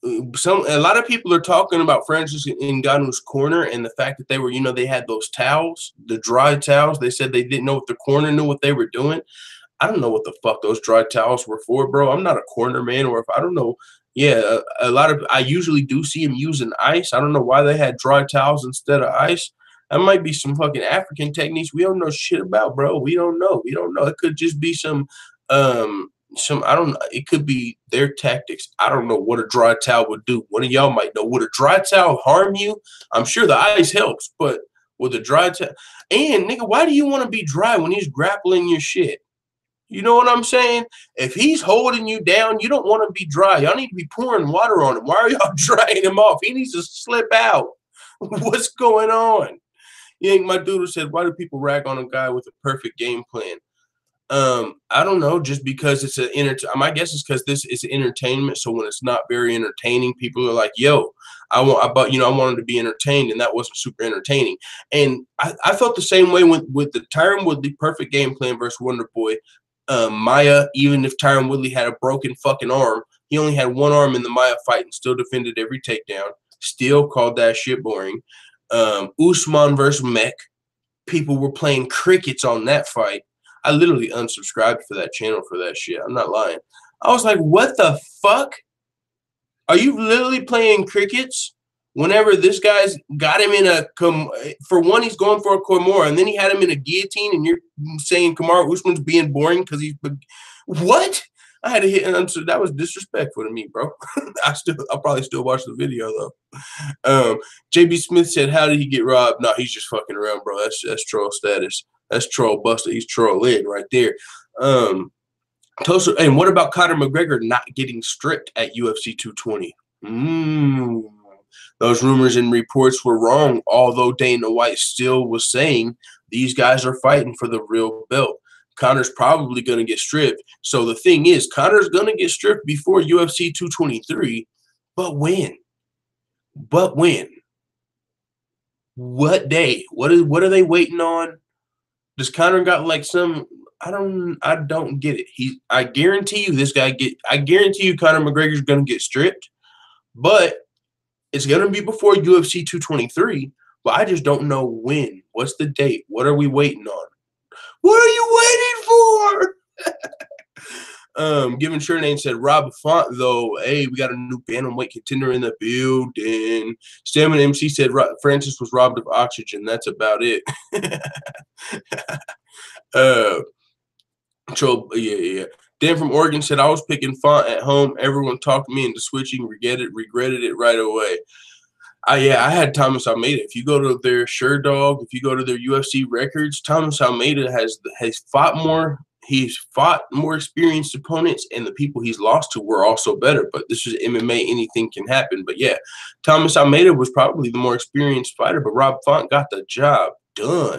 Speaker 1: a lot of people are talking about Francis Ngannou's corner and the fact that they were, they had those towels, the dry towels. They said they didn't know if the corner knew what they were doing. I don't know what the fuck those dry towels were for, bro. I'm not a corner man, or if I don't know. Yeah, I usually do see him using ice. I don't know why they had dry towels instead of ice. That might be some fucking African techniques we don't know shit about, bro. We don't know. We don't know. It could just be some I don't know. It could be their tactics. I don't know what a dry towel would do. One of y'all might know. Would a dry towel harm you? I'm sure the ice helps, but with a dry towel, and nigga, why do you want to be dry when he's grappling your shit? You know what I'm saying? If he's holding you down, you don't want to be dry. Y'all need to be pouring water on him. Why are y'all drying him off? He needs to slip out. What's going on? My dude said, why do people rag on a guy with a perfect game plan? I don't know, just because it's my guess is because this is entertainment. So when it's not very entertaining, people are like, yo, I wanted to be entertained, and that wasn't super entertaining. And I felt the same way with the Tyron Woodley perfect game plan versus Wonder Boy. Maya, even if Tyron Woodley had a broken fucking arm, he only had one arm in the Maya fight and still defended every takedown. Still called that shit boring. Usman versus Mech, people were playing crickets on that fight. I literally unsubscribed for that channel for that shit. I'm not lying. I was like, what the fuck? Are you literally playing crickets? Whenever this guy's got him in for one, he's going for a Kimura, and then he had him in a guillotine, and you're saying Kamaru Usman's being boring because he's what? I had to hit, and that was disrespectful to me, bro. I'll probably still watch the video though. JB Smith said, "How did he get robbed?" No, he's just fucking around, bro. That's troll status. That's troll busted. He's trolling right there. And what about Conor McGregor not getting stripped at UFC 220? Those rumors and reports were wrong, although Dana White still was saying these guys are fighting for the real belt. Conor's probably going to get stripped. So the thing is, Conor's going to get stripped before UFC 223, but when? But when? What day? What are they waiting on? Does Conor got like some? I don't get it. I guarantee you I guarantee you Conor McGregor's going to get stripped, but it's going to be before UFC 223, but I just don't know when. What's the date? What are we waiting on? What are you waiting for? Given Surname said, Rob Font, though, hey, we got a new bantamweight contender in the building. Stamina MC said Francis was robbed of oxygen. That's about it. Yeah. Dan from Oregon said, I was picking Font at home. Everyone talked me into switching, regretted it right away. I had Thomas Almeida. If you go to their SureDog, if you go to their UFC records, Thomas Almeida has fought more. He's fought more experienced opponents, and the people he's lost to were also better. But this is MMA; anything can happen. But yeah, Thomas Almeida was probably the more experienced fighter, but Rob Font got the job done.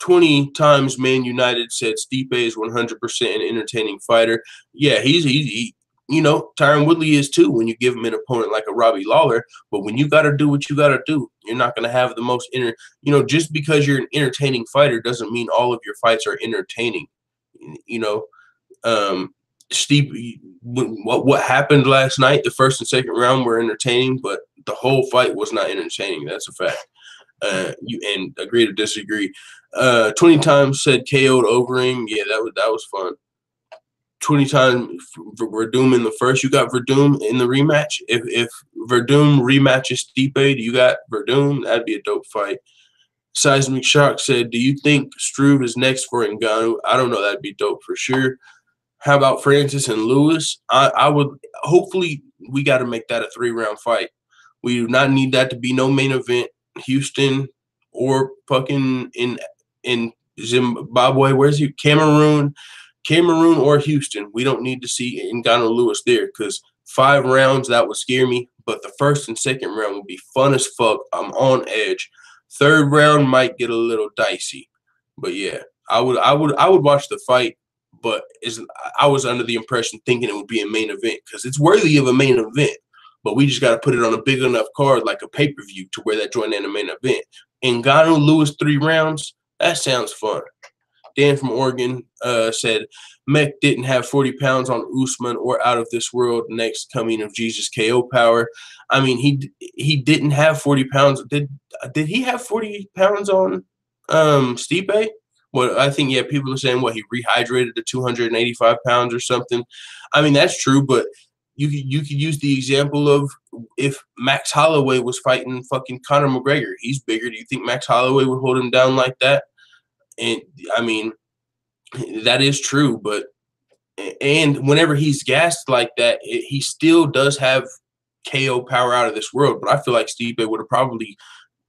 Speaker 1: 20 times Man United said Stipe is 100% an entertaining fighter. Yeah, he Tyron Woodley is too when you give him an opponent like a Robbie Lawler. But when you got to do what you got to do, you're not going to have the most just because you're an entertaining fighter doesn't mean all of your fights are entertaining. Stipe, what happened last night, the first and second round were entertaining, but the whole fight was not entertaining. That's a fact. And agree to disagree. 20 times said KO'd Overeem. Yeah, that was fun. 20 times Verdum in the first. You got Verdum in the rematch. If Verdum rematches Stipe, do you got Verdum? That'd be a dope fight. Seismic Shock said, do you think Struve is next for Ngannou? I don't know. That'd be dope for sure. How about Francis and Lewis? I would hopefully we got to make that a 3-round fight. We do not need that to be no main event. Houston or fucking in Zimbabwe. Where's he? Cameroon or Houston. We don't need to see Ngannou Lewis there because 5 rounds, that would scare me. But the first and second round would be fun as fuck. I'm on edge. 3rd round might get a little dicey. But yeah, I would watch the fight. But I was under the impression thinking it would be a main event because it's worthy of a main event. But we just got to put it on a big enough card like a pay-per-view to where that joint in a main event. Ngannou Lewis 3 rounds, that sounds fun. Dan from Oregon said, Mech didn't have 40 pounds on Usman or Out of This World Next Coming of Jesus KO Power. I mean, he didn't have 40 pounds. Did he have 40 pounds on Stipe? Well, I think, yeah, people are saying, what, he rehydrated to 285 pounds or something. I mean, that's true, but you could use the example of if Max Holloway was fighting fucking Conor McGregor. He's bigger. Do you think Max Holloway would hold him down like that? And, I mean, that is true, but and whenever he's gassed like that, he still does have KO power Out of This World. But I feel like Stipe would have probably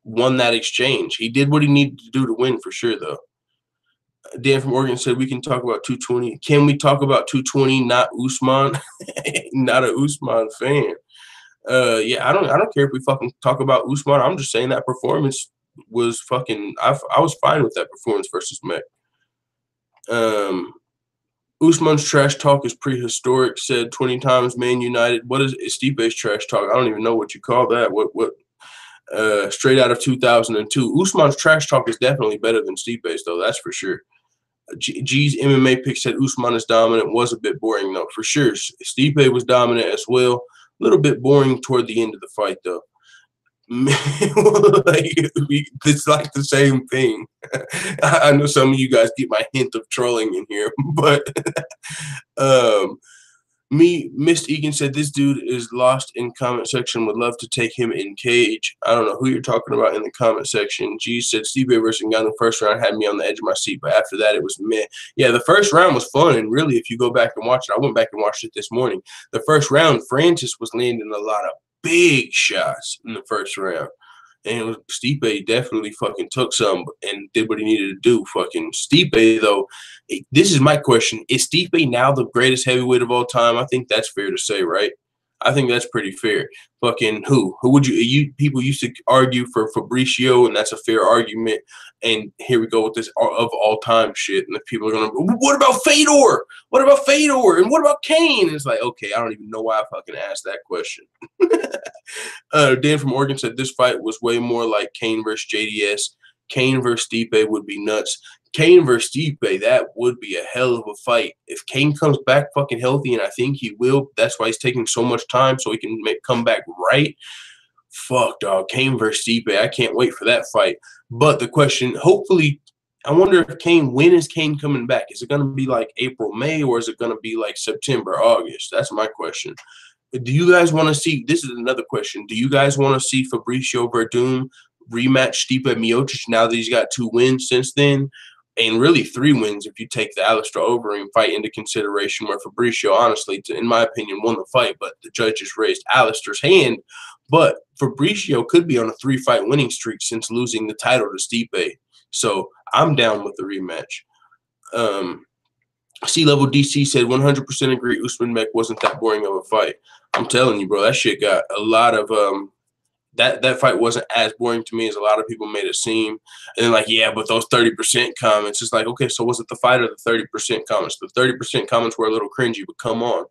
Speaker 1: won that exchange. He did what he needed to do to win for sure, though. Dan from Oregon said we can talk about 220. Can we talk about 220? Not Usman. Not a Usman fan. Yeah, I don't care if we fucking talk about Usman. I'm just saying that performance was fucking. I was fine with that performance versus Mech. Usman's trash talk is prehistoric. Said 20 times. Man United. What is Stipe's trash talk? I don't even know what you call that. What? Straight out of 2002. Usman's trash talk is definitely better than Stipe's, though. That's for sure. G's MMA pick said Usman is dominant. Was a bit boring, though, for sure. Stipe was dominant as well. A little bit boring toward the end of the fight, though. It's like the same thing. I know some of you guys get my hint of trolling in here, but Mist Egan said this dude is lost in comment section. Would love to take him in cage. I don't know who you're talking about in the comment section. G said Stipe versus Ngannou first round had me on the edge of my seat, but after that it was meh. Yeah, the first round was fun, and really, if you go back and watch it, I went back and watched it this morning. The first round, Francis was landing a lot of big shots in the first round. And Stipe definitely fucking took some and did what he needed to do. Fucking Stipe, though, this is my question. Is Stipe now the greatest heavyweight of all time? I think that's fair to say, right? I think that's pretty fair. Fucking who? Who would you people used to argue for Fabricio, and that's a fair argument. And here we go with this of all time shit. And the people are gonna, what about Fedor? What about Fedor? And what about Kane? And it's like, okay, I don't even know why I fucking asked that question. Dan from Oregon said this fight was way more like Kane versus JDS. Kane versus Stipe would be nuts. Kane versus Stipe, that would be a hell of a fight. If Kane comes back fucking healthy, and I think he will, that's why he's taking so much time, so he can come back right. Fuck, dog. Kane versus Stipe, I can't wait for that fight. But the question, hopefully, I wonder if Kane, when is Kane coming back? Is it going to be like April, May, or is it going to be like September, August? That's my question. Do you guys want to see, this is another question, do you guys want to see Fabricio Verdum rematch Stipe Miocic now that he's got 2 wins since then? And really 3 wins if you take the Alistair Overeem fight into consideration, where Fabricio, honestly, in my opinion, won the fight, but the judges raised Alistair's hand. But Fabricio could be on a 3-fight winning streak since losing the title to Stipe. So I'm down with the rematch. C-Level DC said 100% agree Usman Mech wasn't that boring of a fight. I'm telling you, bro, that shit got a lot of that fight wasn't as boring to me as a lot of people made it seem. And then, like, yeah, but those 30% comments, it's like, okay, so was it the fight or the 30% comments? The 30% comments were a little cringy, but come on.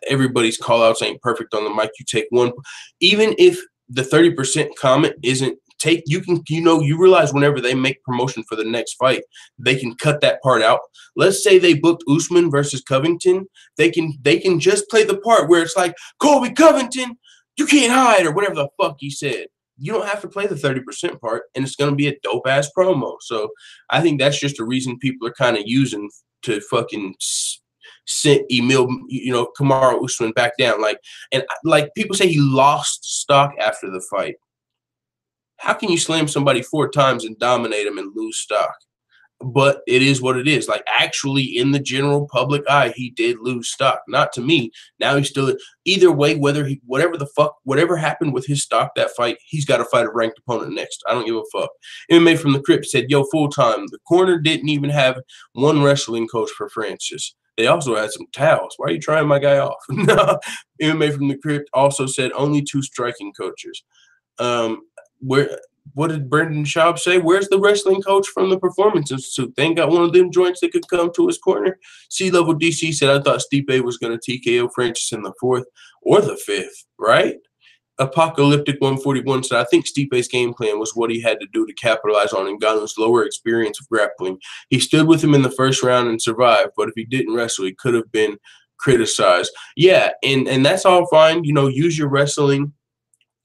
Speaker 1: Everybody's call-outs ain't perfect on the mic. You take one. Even if the 30% comment isn't you realize whenever they make promotion for the next fight, they can cut that part out. Let's say they booked Usman versus Covington. They can just play the part where it's like, Colby Covington, you can't hide, or whatever the fuck he said. You don't have to play the 30% part, and it's going to be a dope-ass promo. So I think that's just a reason people are kind of using to fucking sent Emil, Kamaru Usman back down. Like people say he lost stock after the fight. How can you slam somebody 4 times and dominate them and lose stock? But it is what it is. Like, actually, in the general public eye, he did lose stock. Not to me. Now he's still – either way, whatever happened with his stock that fight, he's got to fight a ranked opponent next. I don't give a fuck. MMA from the Crypt said, yo, full time. The corner didn't even have one wrestling coach for Francis. They also had some towels. Why are you trying my guy off? MMA from the Crypt also said only 2 striking coaches. What did Brendan Schaub say? Where's the wrestling coach from the Performance Institute? They ain't got one of them joints that could come to his corner. C-Level DC said, I thought Stipe was going to TKO Francis in the 4th or the 5th, right? Apocalyptic 141 said, I think Stipe's game plan was what he had to do to capitalize on Ngannou's lower experience of grappling. He stood with him in the first round and survived, but if he didn't wrestle, he could have been criticized. Yeah, and that's all fine. You know, use your wrestling.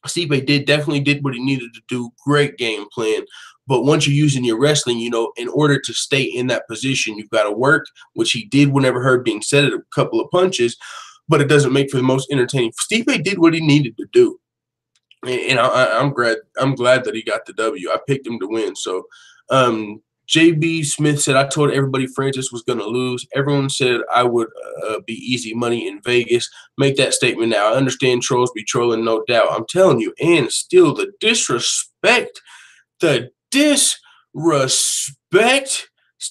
Speaker 1: Stipe definitely did what he needed to do. Great game plan. But once you're using your wrestling, you know, in order to stay in that position, you've got to work, which he did whenever Herb Dean said it, a couple of punches, but it doesn't make for the most entertaining. Stipe did what he needed to do. And I'm glad that he got the W. I picked him to win. So JB Smith said, I told everybody Francis was going to lose. Everyone said I would be easy money in Vegas. Make that statement now. I understand trolls be trolling, no doubt. I'm telling you. And still the disrespect Stipe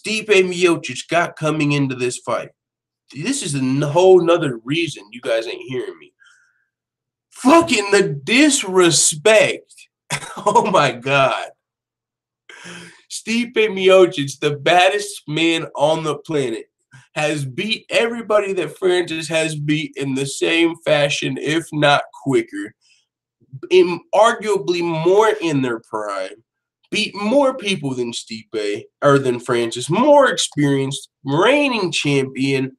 Speaker 1: Miocic got coming into this fight. This is a whole nother reason you guys ain't hearing me. Fucking the disrespect. Oh my God. Stipe Miocic, the baddest man on the planet, has beat everybody that Francis has beat in the same fashion, if not quicker. Arguably more in their prime. Beat more people than Stipe, or than Francis. More experienced, reigning champion.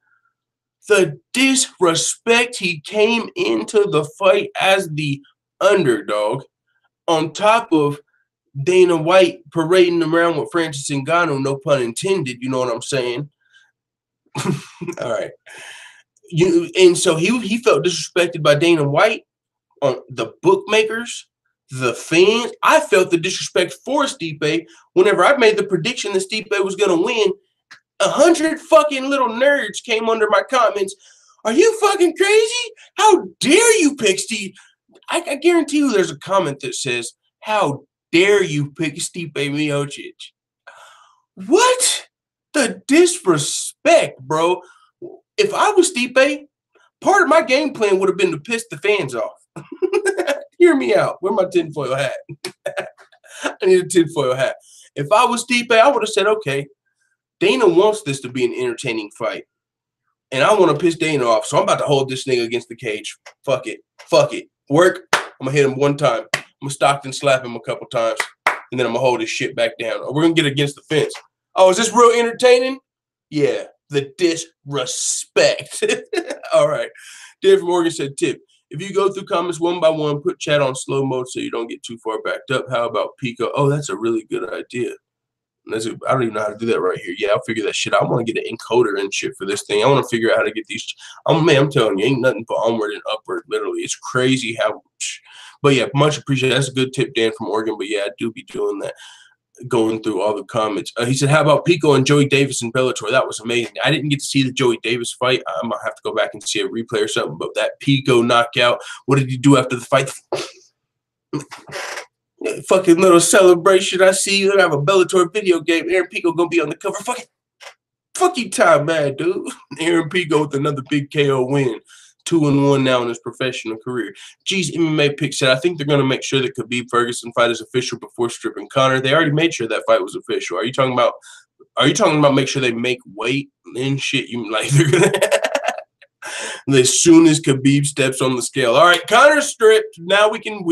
Speaker 1: The disrespect, he came into the fight as the underdog, on top of Dana White parading around with Francis Ngannou, no pun intended, you know what I'm saying? All right. And so he felt disrespected by Dana White, on the bookmakers, the fans. I felt the disrespect for Stipe whenever I made the prediction that Stipe was going to win. 100 fucking little nerds came under my comments. Are you fucking crazy? How dare you pick Steve? I guarantee you there's a comment that says, how dare you pick Stipe Miocic? What? The disrespect, bro. If I was Stipe, part of my game plan would have been to piss the fans off. Hear me out. Where's my tinfoil hat? I need a tinfoil hat. If I was Stipe, I would have said, okay, Dana wants this to be an entertaining fight. And I want to piss Dana off. So I'm about to hold this nigga against the cage. Fuck it. Fuck it. Work. I'm going to hit him one time. I'm going to Stockton slap him a couple times. And then I'm going to hold his shit back down. Or we're going to get against the fence. Oh, is this real entertaining? Yeah. The disrespect. All right. Dave from Oregon said, tip. If you go through comments one by one, put chat on slow mode so you don't get too far backed up. How about Pico? Oh, that's a really good idea. I don't even know how to do that right here. Yeah, I'll figure that shit out. I want to get an encoder and shit for this thing. I want to figure out how to get these. Man, I'm telling you, ain't nothing but onward and upward, literally. It's crazy how. But yeah, much appreciated. That's a good tip, Dan from Oregon. But yeah, I do be doing that, going through all the comments. He said, how about Pico and Joey Davis in Bellator? That was amazing. I didn't get to see the Joey Davis fight. I'm going to have to go back and see a replay or something. But that Pico knockout, what did he do after the fight? Fucking little celebration. I see you have a Bellator video game. Aaron Pico gonna be on the cover. Fucking time, man, dude. Aaron Pico with another big KO win. 2-1 now in his professional career. G's MMA pick said, I think they're gonna make sure that Khabib Ferguson fight is official before stripping Conor. They already made sure that fight was official. Are you talking about make sure they make weight and shit? You like they're gonna as soon as Khabib steps on the scale. All right, Conor's stripped. Now we can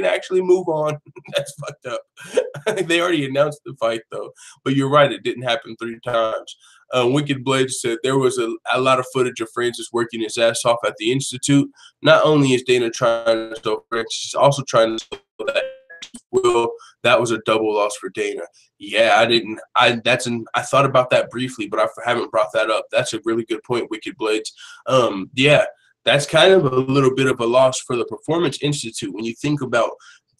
Speaker 1: actually move on. That's fucked up. They already announced the fight though. But you're right, it didn't happen 3 times. Wicked Blade said there was a lot of footage of Francis working his ass off at the Institute. Not only is Dana trying to show Francis, he's also trying to show that that was a double loss for Dana. Yeah, I thought about that briefly, but I haven't brought that up. That's a really good point, Wicked Blades. Yeah, that's kind of a little bit of a loss for the Performance Institute. When you think about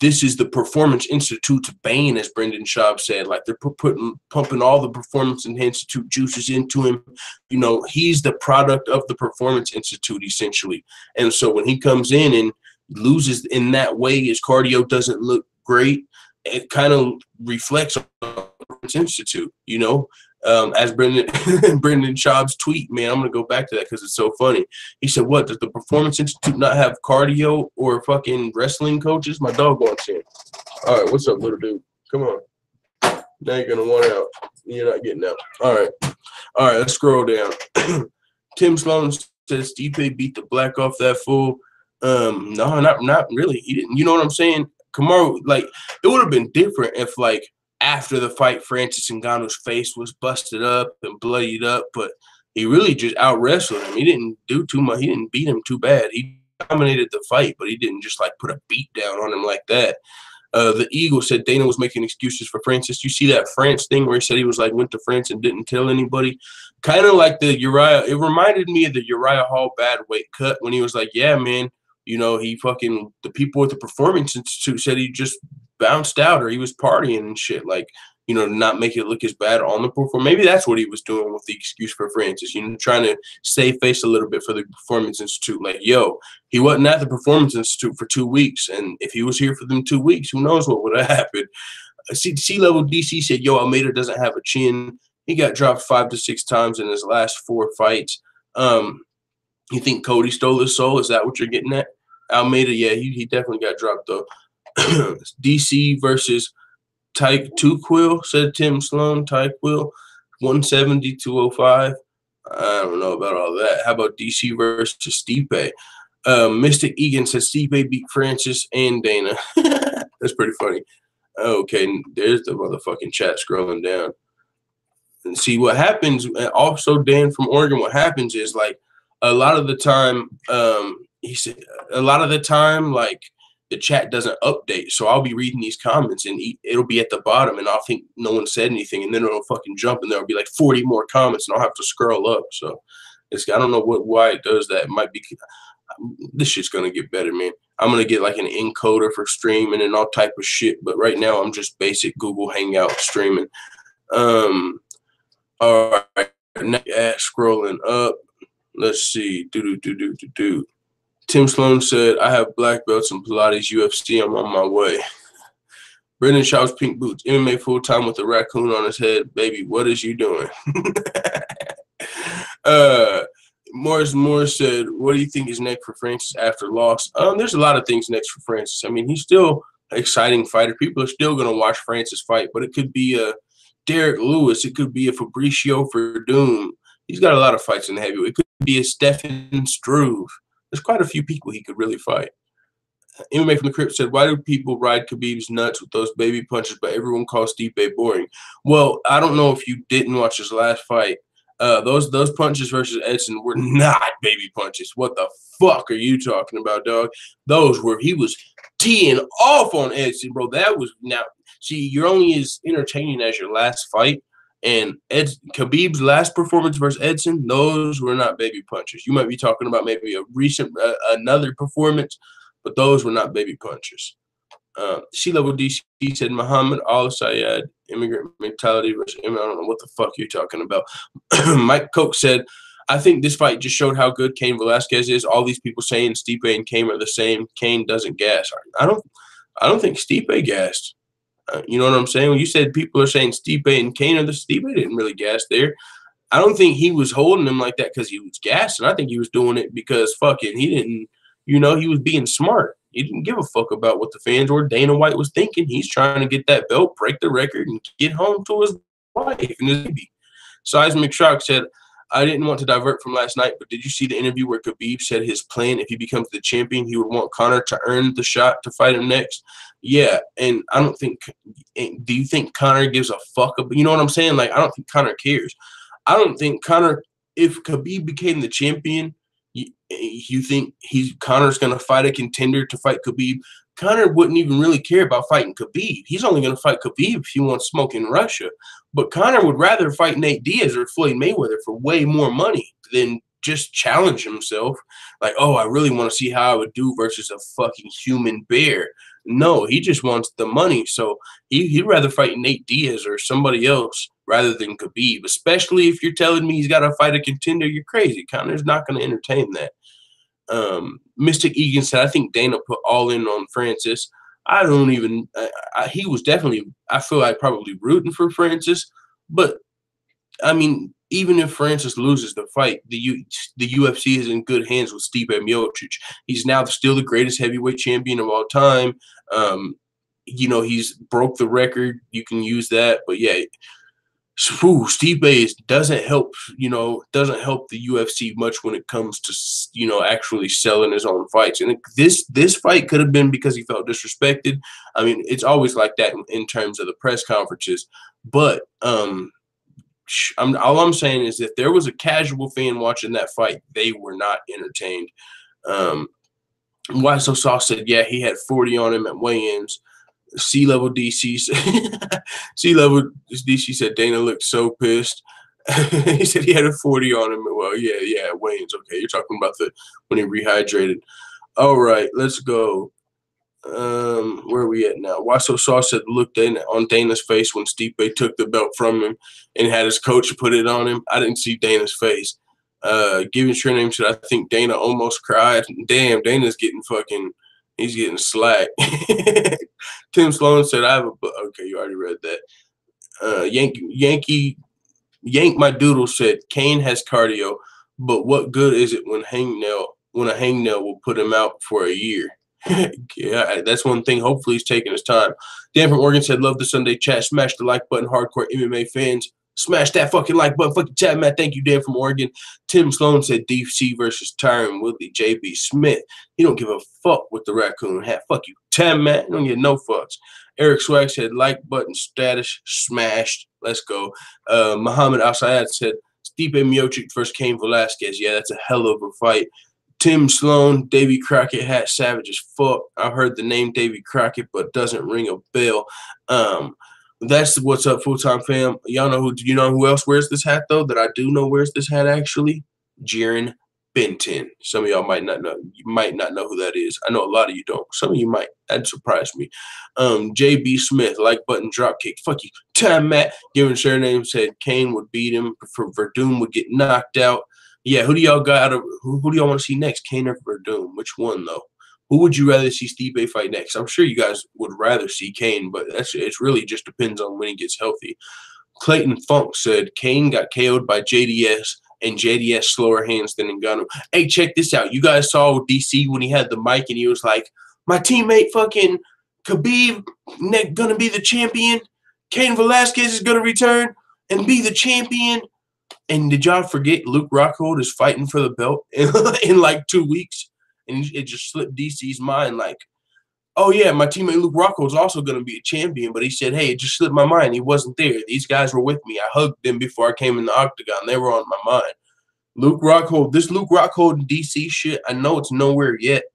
Speaker 1: this is the Performance Institute's bane, as Brendan Schaub said. Like they're pumping all the Performance Institute juices into him. You know, he's the product of the Performance Institute essentially. And so when he comes in and loses in that way, his cardio doesn't look great. It kind of reflects on the Performance Institute, you know. As Brendan Schaub's tweet, man, I'm going to go back to that because it's so funny. He said, what, does the Performance Institute not have cardio or fucking wrestling coaches? My dog wants in. All right, what's up, little dude? Come on. Now you're going to want out. You're not getting out. All right, let's scroll down. Tim Sloan says, Stipe beat the black off that fool. No, not really. He didn't. You know what I'm saying? Kamaru, like, it would have been different if, like, after the fight, Francis Ngannou's face was busted up and bloodied up, but he really just out wrestled him. He didn't do too much. He didn't beat him too bad. He dominated the fight, but he didn't just like put a beat down on him like that. The Eagle said Dana was making excuses for Francis. You see that France thing where he said he was like went to France and didn't tell anybody? Kind of like the Uriah. It reminded me of the Uriah Hall bad weight cut when he was like, yeah, man, you know, he fucking, the people at the Performance Institute said he just bounced out or he was partying and shit. Like, you know, not make it look as bad on the performance. Maybe that's what he was doing with the excuse for Francis, you know, trying to save face a little bit for the Performance Institute. Like, yo, he wasn't at the Performance Institute for 2 weeks. And if he was here for them 2 weeks, who knows what would have happened. C-Level DC said, yo, Almeida doesn't have a chin. He got dropped 5 to 6 times in his last 4 fights. You think Cody stole his soul? Is that what you're getting at? Almeida, yeah, he definitely got dropped, though. DC versus Tyke Tuquil, said Tim Sloan. Tyquil, 170, 205. I don't know about all that. How about DC versus Stipe? Mystic Egan says Stipe beat Francis and Dana. That's pretty funny. Okay, there's the motherfucking chat scrolling down. And see what happens. Also, Dan from Oregon, what happens is like a lot of the time, he said a lot of the time, like the chat doesn't update. So I'll be reading these comments and it'll be at the bottom and I'll think no one said anything. And then it'll fucking jump and there'll be like 40 more comments and I'll have to scroll up. So I don't know why it does that. It might be, this shit's going to get better, man. I'm going to get like an encoder for streaming and all type of shit. But right now I'm just basic Google Hangout streaming. All right, now scrolling up. Let's see. Tim Sloan said, I have black belts in Pilates UFC. I'm on my way. Brendan Shaw's pink boots. MMA full-time with a raccoon on his head. Baby, what is you doing? Morris said, what do you think is next for Francis after loss? There's a lot of things next for Francis. I mean, he's still an exciting fighter. People are still going to watch Francis fight, but it could be a Derek Lewis. It could be a Fabricio Verdum. He's got a lot of fights in the heavyweight. It could be a Stefan Struve. There's quite a few people he could really fight. MMA from the Crypt said, why do people ride Khabib's nuts with those baby punches, but everyone calls Stipe boring? Well, I don't know if you didn't watch his last fight. Those punches versus Edson were not baby punches. What the fuck are you talking about, dog? Those were, he was teeing off on Edson, bro. That was, now, see, you're only as entertaining as your last fight. And Khabib's last performance versus Edson, those were not baby punches. You might be talking about maybe a recent, another performance, but those were not baby punches. C-Level DC said Muhammad Al-Sayed, immigrant mentality versus, I don't know what the fuck you're talking about. Mike Koch said, I think this fight just showed how good Cain Velasquez is. All these people saying Stipe and Cain are the same. Cain doesn't gas. I don't think Stipe gassed. You know what I'm saying? When you said people are saying Stipe and Cain are the Stipe didn't really gas there. I don't think he was holding him like that because he was gassing. I think he was doing it because fucking he didn't, you know, he was being smart. He didn't give a fuck about what the fans or Dana White was thinking. He's trying to get that belt, break the record, and get home to his wife and his baby. Seismic Shock said, I didn't want to divert from last night, but did you see the interview where Khabib said his plan, if he becomes the champion, he would want Conor to earn the shot to fight him next? Yeah, and I don't think – do you think Conor gives a fuck? You know what I'm saying? Like, I don't think Conor cares. I don't think Conor – if Khabib became the champion, you think Conor's going to fight a contender to fight Khabib? Conor wouldn't even really care about fighting Khabib. He's only going to fight Khabib if he wants smoke in Russia. But Conor would rather fight Nate Diaz or Floyd Mayweather for way more money than just challenge himself. Like, oh, I really want to see how I would do versus a fucking human bear. No, he just wants the money. So he'd rather fight Nate Diaz or somebody else rather than Khabib, especially if you're telling me he's got to fight a contender. You're crazy. Conor's not going to entertain that. Mystic Egan said, I think Dana put all in on Francis. I don't even he was definitely, I feel like probably rooting for Francis, but I mean, even if Francis loses the fight, the UFC is in good hands with Stipe Miocic. He's now still the greatest heavyweight champion of all time. You know, he's broke the record. You can use that, but yeah, Stipe doesn't help, doesn't help the UFC much when it comes to, actually selling his own fights. And this fight could have been because he felt disrespected. I mean, it's always like that in terms of the press conferences. But all I'm saying is if there was a casual fan watching that fight, they were not entertained. Why So Sauce said, yeah, he had 40 on him at weigh-ins. C-level DC said Dana looked so pissed. He said he had a 40 on him. Well, yeah, Wayne's okay. You're talking about when he rehydrated. All right, let's go. Where are we at now? Why So Sauce said looked on Dana's face when Stipe took the belt from him and had his coach put it on him. I didn't see Dana's face. Given Sure Name said, I think Dana almost cried. Damn, Dana's getting he's getting slack. Tim Sloan said, okay, you already read that. Yank My Doodle said, Kane has cardio, but what good is it when a hangnail will put him out for a year? Yeah, that's one thing. Hopefully he's taking his time. Dan from Oregon said, love the Sunday chat. Smash the like button, hardcore MMA fans. Smash that fucking like button. Fucking chat, man. Thank you, Dan from Oregon. Tim Sloan said DC versus Tyron Woodley. JB Smith. He don't give a fuck with the raccoon hat. Fuck you, Tim, man. He don't get no fucks. Eric Swag said like button status smashed. Let's go. Muhammad Al-Sayed said Stipe Miocic versus Cain Velasquez. Yeah, that's a hell of a fight. Tim Sloan, Davy Crockett hat, savage as fuck. I've heard the name Davy Crockett, but doesn't ring a bell. That's what's up, full-time fam. Y'all know who else wears this hat though? That I do know wears this hat actually. Jiren Benton. Some of y'all might not know. You might not know who that is. I know a lot of you don't. Some of you might. That'd surprise me. JB Smith, like button drop kick. Fuck you. Time Matt. Given Sure Name said Kane would beat him. Verdum would get knocked out. Yeah, who do y'all got? Who do y'all want to see next? Kane or Verdum? Which one though? Who would you rather see Stipe fight next? I'm sure you guys would rather see Kane, but it really just depends on when he gets healthy. Clayton Funk said Kane got KO'd by JDS and JDS slower hands than Ngannou. Hey, check this out. You guys saw DC when he had the mic and he was like, my teammate fucking Khabib gonna be the champion. Cain Velasquez is gonna return and be the champion. And did y'all forget Luke Rockhold is fighting for the belt in like 2 weeks? And it just slipped DC's mind like, oh, yeah, my teammate Luke Rockhold is also going to be a champion. But he said, hey, it just slipped my mind. He wasn't there. These guys were with me. I hugged them before I came in the octagon. They were on my mind. This Luke Rockhold and DC shit, I know it's nowhere yet.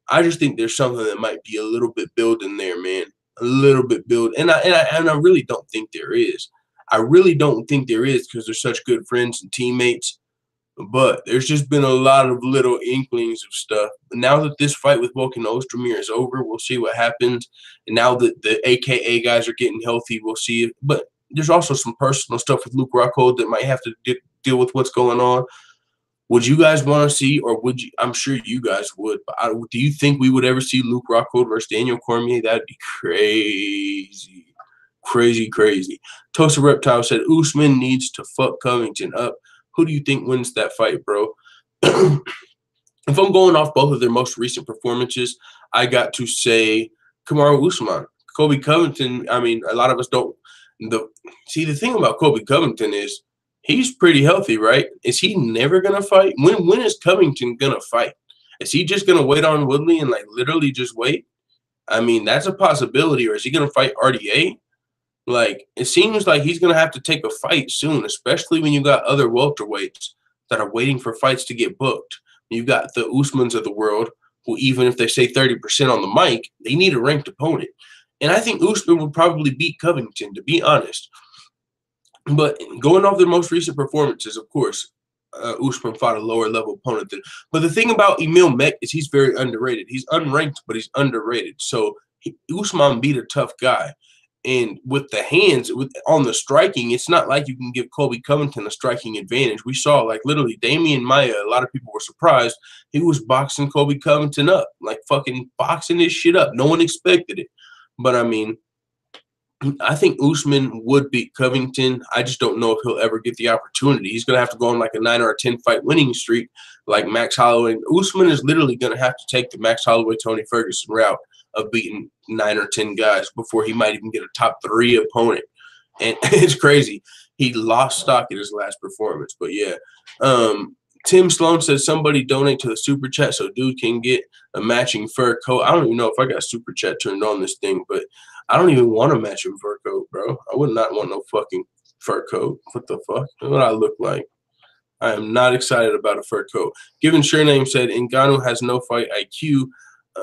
Speaker 1: I just think there's something that might be a little bit building there, man. A little bit build. And I really don't think there is. I really don't think there is because they're such good friends and teammates. But there's just been a lot of little inklings of stuff. Now that this fight with Volkan Ozdemir is over, we'll see what happens. And now that the AKA guys are getting healthy, we'll see it. But there's also some personal stuff with Luke Rockhold that might have to deal with what's going on. Would you guys want to see, or would you? I'm sure you guys would. But do you think we would ever see Luke Rockhold versus Daniel Cormier? That'd be crazy. Crazy. Tosa Reptile said Usman needs to fuck Covington up. Who do you think wins that fight, bro? If I'm going off both of their most recent performances, I got to say Kamaru Usman. Colby Covington, I mean, a lot of us don't. The thing about Colby Covington is he's pretty healthy, right? Is he never going to fight? When is Covington going to fight? Is he just going to wait on Woodley and, like, literally just wait? I mean, that's a possibility. Or is he going to fight RDA? Like, it seems like he's going to have to take a fight soon, especially when you got other welterweights that are waiting for fights to get booked. You've got the Usmans of the world who, even if they say 30% on the mic, they need a ranked opponent. And I think Usman would probably beat Covington, to be honest. But going off their most recent performances, of course, Usman fought a lower-level opponent. But the thing about Emil Meck is he's very underrated. He's unranked, but he's underrated. So Usman beat a tough guy. And with the hands, on the striking, it's not like you can give Colby Covington a striking advantage. We saw, like, literally Damian Maia, a lot of people were surprised. He was boxing Colby Covington up, like fucking boxing his shit up. No one expected it. But, I mean, I think Usman would beat Covington. I just don't know if he'll ever get the opportunity. He's going to have to go on like a 9 or a 10 fight winning streak like Max Holloway. Usman is literally going to have to take the Max Holloway, Tony Ferguson route of beating 9 or 10 guys before he might even get a top 3 opponent. And it's crazy. he lost stock in his last performance. But yeah, Tim Sloan says somebody donate to the super chat so dude can get a matching fur coat. I don't even know if I got super chat turned on this thing, but I don't even want a matching fur coat, bro. I would not want no fucking fur coat. What the fuck? What I look like? I am not excited about a fur coat. Given Surname said Ngannou has no fight IQ.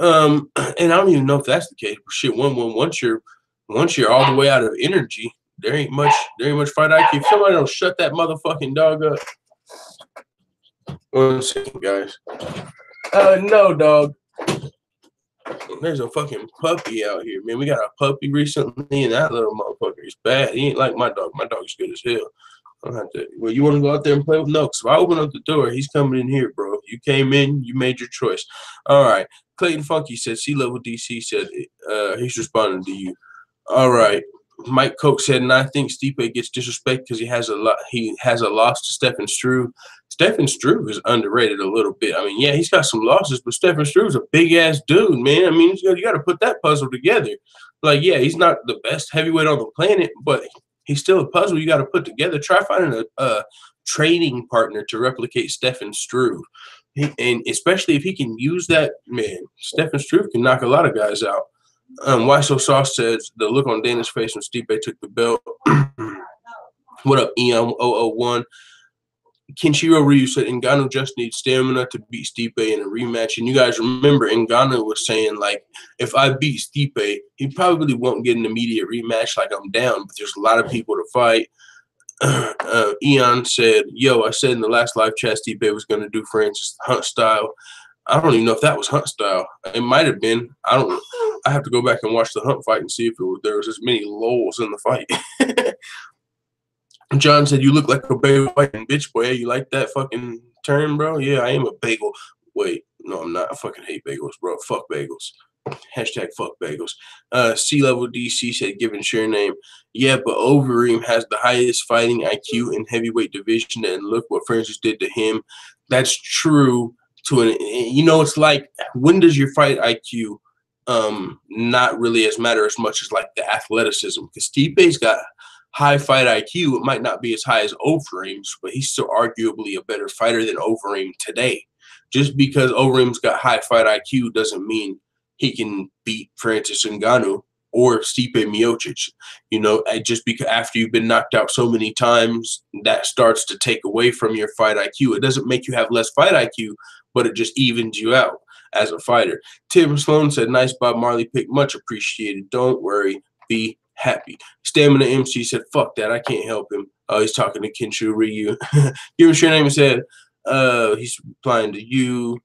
Speaker 1: And I don't even know if that's the case. But shit, once you're all the way out of energy, there ain't much fight IQ. If somebody don't shut that motherfucking dog up. 1 second, guys. No, dog. There's a fucking puppy out here, man. We got a puppy recently, and that little motherfucker is bad. He ain't like my dog. My dog's good as hell. I don't have to. Well, you want to go out there and play with? No, because if I open up the door, he's coming in here, bro. You came in, you made your choice. All right. Clayton Funky said, C-Level DC said he's responding to you. All right. Mike Koch said, and I think Stipe gets disrespect because he has a loss to Stephen Struve. Stephen Struve is underrated a little bit. I mean, yeah, he's got some losses, but Stephen Struve's a big-ass dude, man. I mean, you got to put that puzzle together. Like, yeah, he's not the best heavyweight on the planet, but he's still a puzzle you got to put together. Try finding a training partner to replicate Stephen Struve. And especially if he can use that, man, Stephen Struve can knock a lot of guys out. Why So Sauce says the look on Dana's face when Stipe took the belt. What up, Eon 001? Kenshiro Ryu said Ngannou just needs stamina to beat Stipe in a rematch. And you guys remember Ngannou was saying, like, if I beat Stipe, he probably won't get an immediate rematch. Like, I'm down, but there's a lot of people to fight. Eon said, yo, I said in the last live chat Stipe was going to do Francis Hunt style. I don't even know if that was Hunt style. It might have been. I have to go back and watch the Hunt fight and see if there was as many lulls in the fight. John said, you look like a bagel fighting bitch boy. You like that fucking term, bro? Yeah, I am a bagel. Wait, no, I'm not. I fucking hate bagels, bro. Fuck bagels. Hashtag fuck bagels. C-Level DC said, given share name. Yeah, but Overeem has the highest fighting IQ in heavyweight division, and look what Francis did to him. That's true. It's like, when does your fight IQ not really matter as much as like the athleticism? Because Stipe's got high fight IQ. It might not be as high as Overeem's, but he's still arguably a better fighter than Overeem today. Just because Overeem's got high fight IQ doesn't mean he can beat Francis Ngannou or Stipe Miocic. Just because after you've been knocked out so many times, that starts to take away from your fight IQ. It doesn't make you have less fight IQ, but it just evens you out as a fighter. Tim Sloan said, nice Bob Marley pick, much appreciated. Don't worry, be happy. Stamina MC said, fuck that, I can't help him. Oh, he's talking to Kenshu Ryu. Give us your name and said, he's replying to you.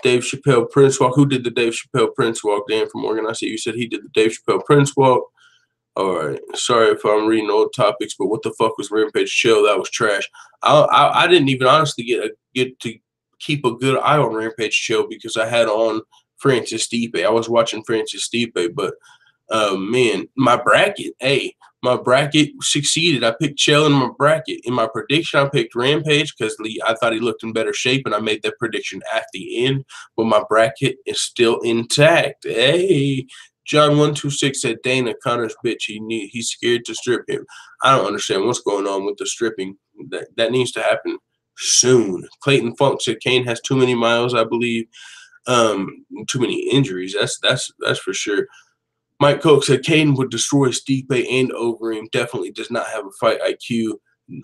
Speaker 1: Dave Chappelle Prince Walk. Who did the Dave Chappelle Prince Walk? Dan from Oregon. I see you said he did the Dave Chappelle Prince Walk. All right. Sorry if I'm reading old topics, but what the fuck was Rampage Chill? That was trash. I didn't even honestly get to keep a good eye on Rampage Chill because I had on Francis Stipe. I was watching Francis Stipe, but man, my bracket succeeded. I picked Chill in my bracket. In my prediction, I picked Rampage because I thought he looked in better shape, and I made that prediction at the end. But my bracket is still intact. Hey, John 126 said Dana Connor's bitch. He's scared to strip him. I don't understand what's going on with the stripping. That needs to happen soon. Clayton Funk said Kane has too many miles, I believe. Too many injuries. That's for sure. Mike Koch said Caden would destroy Stipe and Overeem. Definitely does not have a fight IQ.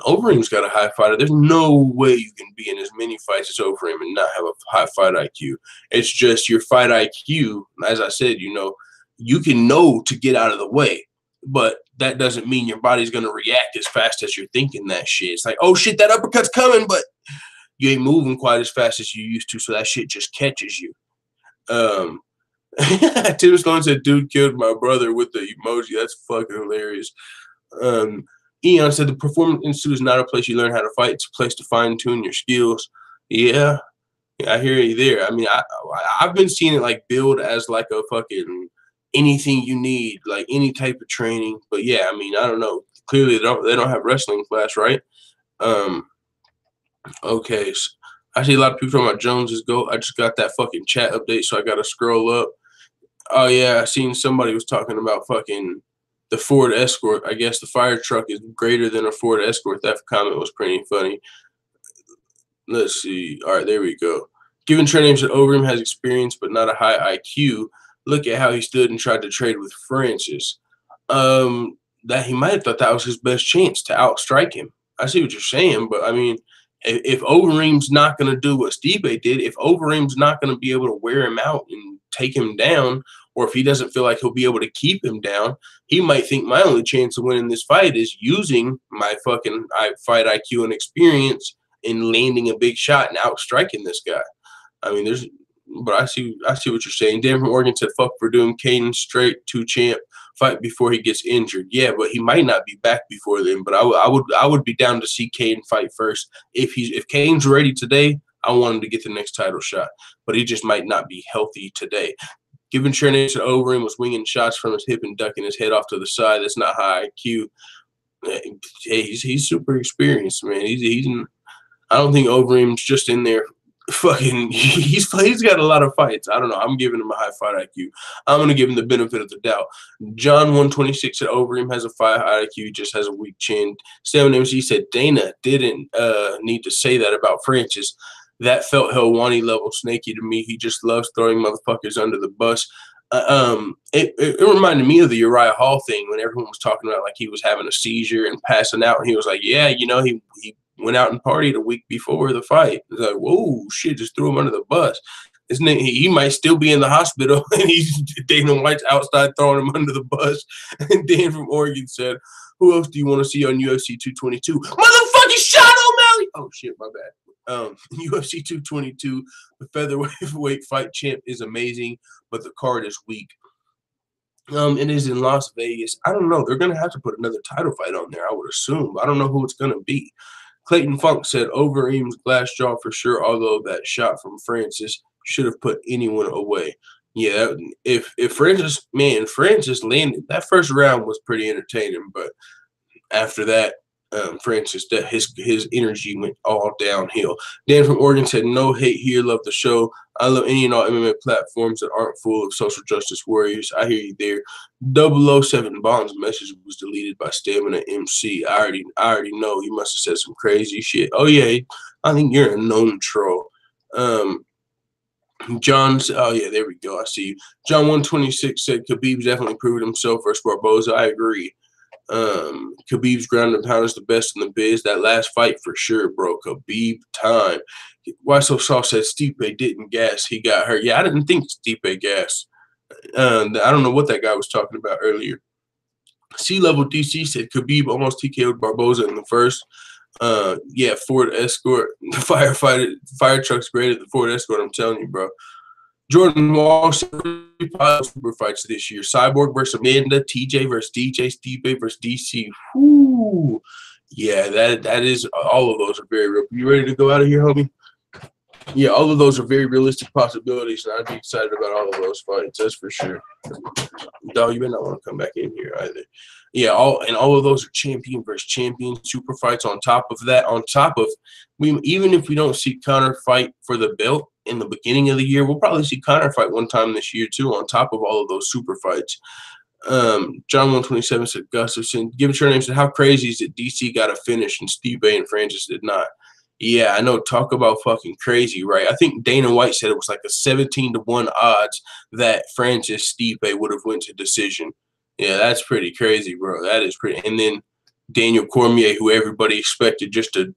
Speaker 1: Overeem's got a high fighter. There's no way you can be in as many fights as Overeem and not have a high fight IQ. It's just your fight IQ, as I said, you can know to get out of the way, but that doesn't mean your body's going to react as fast as you're thinking that shit. It's like, oh shit, that uppercut's coming, but you ain't moving quite as fast as you used to, so that shit just catches you. Tim Sloan said, dude killed my brother with the emoji. That's fucking hilarious. Eon said, the Performance Institute is not a place you learn how to fight. It's a place to fine-tune your skills. Yeah, I hear you there. I mean, I've been seeing it like build as like a fucking anything you need, like any type of training. But yeah, I mean, I don't know. Clearly, they don't have wrestling class, right? Okay. So I see a lot of people talking about Jones's GOAT. I just got that fucking chat update, so I got to scroll up. Oh, yeah, I seen somebody was talking about fucking the Ford Escort. I guess the fire truck is greater than a Ford Escort. That comment was pretty funny. Let's see. All right, there we go. Given trade names that Overeem has experience but not a high IQ, look at how he stood and tried to trade with Francis. That he might have thought that was his best chance to outstrike him. I see what you're saying, but I mean, if Overeem's not going to do what Stipe did, if Overeem's not going to be able to wear him out and take him down, or if he doesn't feel like he'll be able to keep him down, he might think my only chance of winning this fight is using my fucking fight IQ and experience in landing a big shot and outstriking this guy. I mean, but I see what you're saying. Dan from Oregon said, "Fuck for doing Caden straight to champ fight before he gets injured." Yeah, but he might not be back before then. But I would be down to see Caden fight first. If Caden's ready today, I want him to get the next title shot. But he just might not be healthy today. Given Trinity Overeem was winging shots from his hip and ducking his head off to the side, that's not high IQ. Hey, he's super experienced, man. I don't think Overeem's just in there fucking. He's got a lot of fights. I don't know. I'm giving him a high fight IQ. I'm gonna give him the benefit of the doubt. John 126 said Overeem has a high IQ, he just has a weak chin. Stan MC said Dana didn't need to say that about Francis. That felt Helwani level snaky to me. He just loves throwing motherfuckers under the bus. It reminded me of the Uriah Hall thing when everyone was talking about like he was having a seizure and passing out, and he was like, yeah, you know, he went out and partied a week before the fight. It's like, whoa, shit, just threw him under the bus. Isn't it? He might still be in the hospital, and Dana White's outside throwing him under the bus. And Dan from Oregon said, who else do you want to see on UFC 222? Motherfucking Sean O'Malley! Oh, shit, my bad. UFC 222, the featherweight fight champ is amazing, but the card is weak. It is in Las Vegas. I don't know. They're going to have to put another title fight on there, I would assume. I don't know who it's going to be. Clayton Funk said Overeem's glass jaw for sure, although that shot from Francis should have put anyone away. Yeah, if Francis landed, that first round was pretty entertaining, but after that, Francis, that his energy went all downhill. Dan from Oregon said, no hate here, love the show. I love any and all MMA platforms that aren't full of social justice warriors. I hear you there. 007 Bond's message was deleted by Stamina MC. I already know. He must have said some crazy shit. Oh yeah, I think you're a known troll. John's, oh yeah, there we go. I see you. John 126 said Khabib definitely proved himself versus Barboza. I agree. Khabib's ground and pound is the best in the biz. That last fight for sure, bro. Khabib time. Why so soft said Stipe didn't gas. He got hurt. Yeah, I didn't think Stipe gas. I don't know what that guy was talking about earlier. C-Level DC said Khabib almost TKO'd Barboza in the first. Yeah, Ford Escort. The fire truck's greater than Ford Escort. I'm telling you, bro. Jordan Wall super fights this year. Cyborg versus Amanda, TJ versus DJ, Stipe versus DC. Whoo. Yeah, that is, all of those are very real. You ready to go out of here, homie? Yeah, all of those are very realistic possibilities, and I'd be excited about all of those fights. That's for sure. Dog, you may not want to come back in here either. Yeah, all of those are champion versus champion super fights. On top of that, even if we don't see Conor fight for the belt in the beginning of the year, we'll probably see Conor fight one time this year too. On top of all of those super fights. John 127 said Gustafson. Give it your name. Said how crazy is it? DC got a finish and Steve Bay and Francis did not. Yeah, I know. Talk about fucking crazy, right? I think Dana White said it was like a 17-1 odds that Francis Stipe would have went to decision. Yeah, that's pretty crazy, bro. That is pretty. And then Daniel Cormier, who everybody expected just to,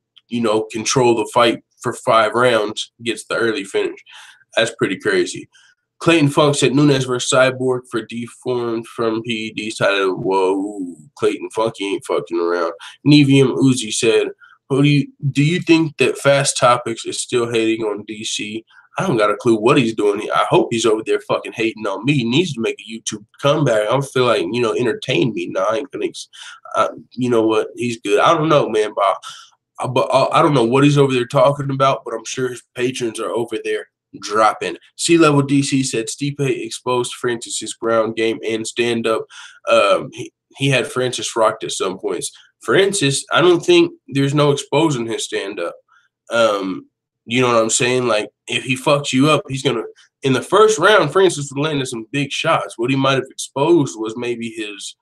Speaker 1: control the fight for 5 rounds, gets the early finish. That's pretty crazy. Clayton Funk said Nunes versus Cyborg for deformed from PED's title. Whoa, Clayton Funk, he ain't fucking around. Nevium Uzi said, do you think that Fast Topics is still hating on DC? I don't got a clue what he's doing here. I hope he's over there fucking hating on me. He needs to make a YouTube comeback. I feel like, entertain me. No, I ain't gonna, you know what? He's good. I don't know, man, but I don't know what he's over there talking about, but I'm sure his patrons are over there dropping. C-Level DC said Stipe exposed Francis's ground game and stand-up. He had Francis rocked at some points. Francis, I don't think there's no exposing his stand-up. You know what I'm saying? Like, if he fucks you up, he's going to – in the first round, Francis was landing some big shots. What he might have exposed was maybe his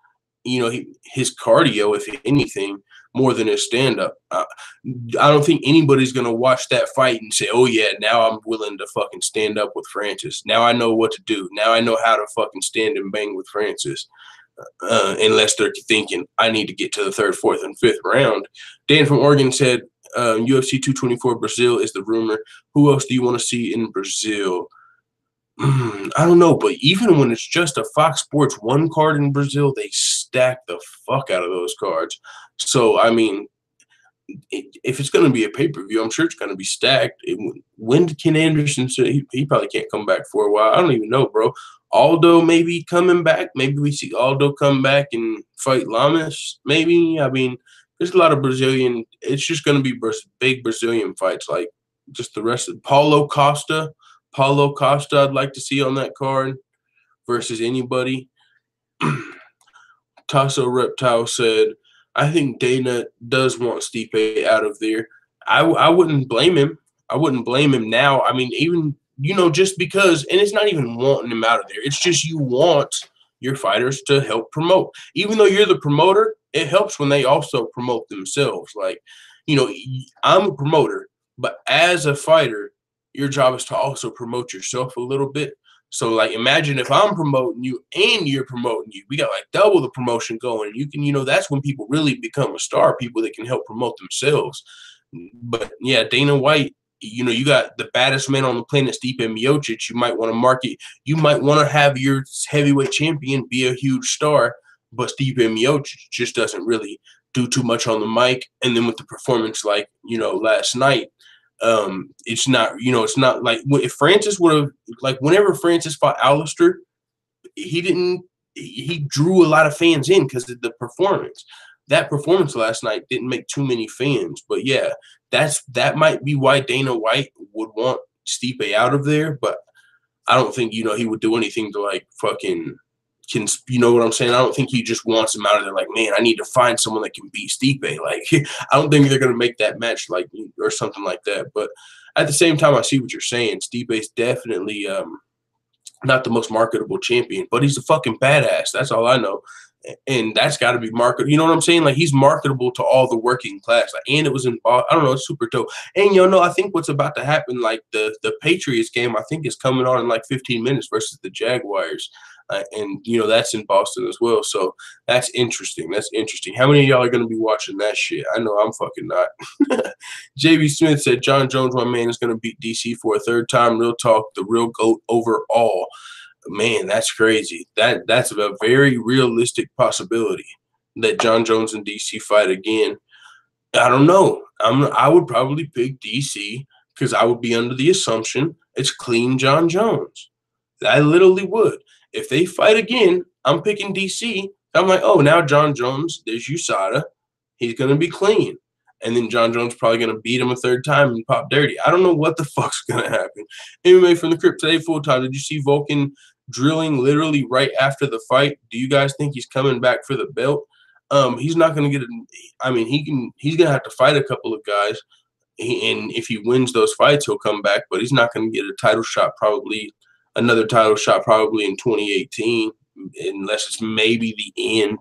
Speaker 1: his cardio, if anything, more than his stand-up. I don't think anybody's going to watch that fight and say, oh, yeah, now I'm willing to fucking stand up with Francis. Now I know what to do. Now I know how to fucking stand and bang with Francis. Unless they're thinking, I need to get to the third, fourth, and fifth round. Dan from Oregon said, UFC 224 Brazil is the rumor. Who else do you want to see in Brazil? I don't know, but even when it's just a Fox Sports 1 card in Brazil, they stack the fuck out of those cards. So, I mean, if it's going to be a pay-per-view, I'm sure it's going to be stacked. When did Ken Anderson say he probably can't come back for a while? I don't even know, bro. Aldo maybe coming back. Maybe we see Aldo come back and fight Lamas. Maybe. I mean, there's a lot of Brazilian. It's just going to be big Brazilian fights, like just the rest of Paulo Costa. Paulo Costa, I'd like to see on that card versus anybody. Tasso Reptile said, I think Dana does want Stipe out of there. I wouldn't blame him. I wouldn't blame him now. I mean, even, just because, and it's not even wanting him out of there. It's just you want your fighters to help promote. Even though you're the promoter, it helps when they also promote themselves. Like, I'm a promoter, but as a fighter, your job is to also promote yourself a little bit. So, like, imagine if I'm promoting you and you're promoting you. We got, like, double the promotion going. You can, that's when people really become a star, people that can help promote themselves. But, yeah, Dana White, you got the baddest man on the planet, Stipe Miocic. You might want to market. You might want to have your heavyweight champion be a huge star, but Stipe Miocic just doesn't really do too much on the mic. And then with the performance, like, last night, it's not, it's not like if Francis would have, like, whenever Francis fought Alistair, he drew a lot of fans in because of the performance. That performance last night didn't make too many fans, but yeah, that might be why Dana White would want Stipe out of there, but I don't think, he would do anything to, like, fucking, you know what I'm saying? I don't think he just wants him out of there like, man, I need to find someone that can beat Stipe. Like, I don't think they're going to make that match, like, or something like that. But at the same time, I see what you're saying. Stipe's definitely not the most marketable champion, but he's a fucking badass. That's all I know. And that's got to be marketable. You know what I'm saying? Like, he's marketable to all the working class. Like, and it was in, I don't know, it's super dope. And, I think what's about to happen, like, the Patriots game, I think is coming on in like 15 minutes versus the Jaguars. And, that's in Boston as well. So that's interesting. That's interesting. How many of y'all are going to be watching that shit? I know I'm fucking not. JB Smith said, John Jones, my man, is going to beat DC for a third time. Real talk, the real GOAT overall. Man, that's crazy. That's a very realistic possibility that John Jones and DC fight again. I don't know. I would probably pick DC because I would be under the assumption it's clean John Jones. I literally would. If they fight again, I'm picking DC. I'm like, oh, now John Jones, there's USADA. He's going to be clean. And then John Jones probably going to beat him a third time and pop dirty. I don't know what the fuck's going to happen. MMA from the Crypt today, full time. Did you see Vulcan drilling literally right after the fight? Do you guys think he's coming back for the belt? He's not going to get he's going to have to fight a couple of guys. And if he wins those fights, he'll come back. But he's not going to get a title shot another title shot probably in 2018, unless it's maybe the end.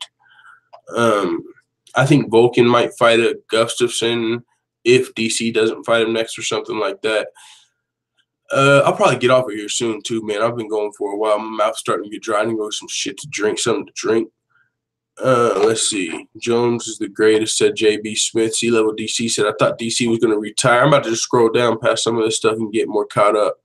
Speaker 1: I think Vulcan might fight a Gustafsson if DC doesn't fight him next or something like that. I'll probably get off of here soon too, man. I've been going for a while. My mouth's starting to get dry. I need to go get some shit to drink, something to drink. Let's see. Jones is the greatest, said JB Smith. C-Level DC said, I thought DC was going to retire. I'm about to just scroll down past some of this stuff and get more caught up.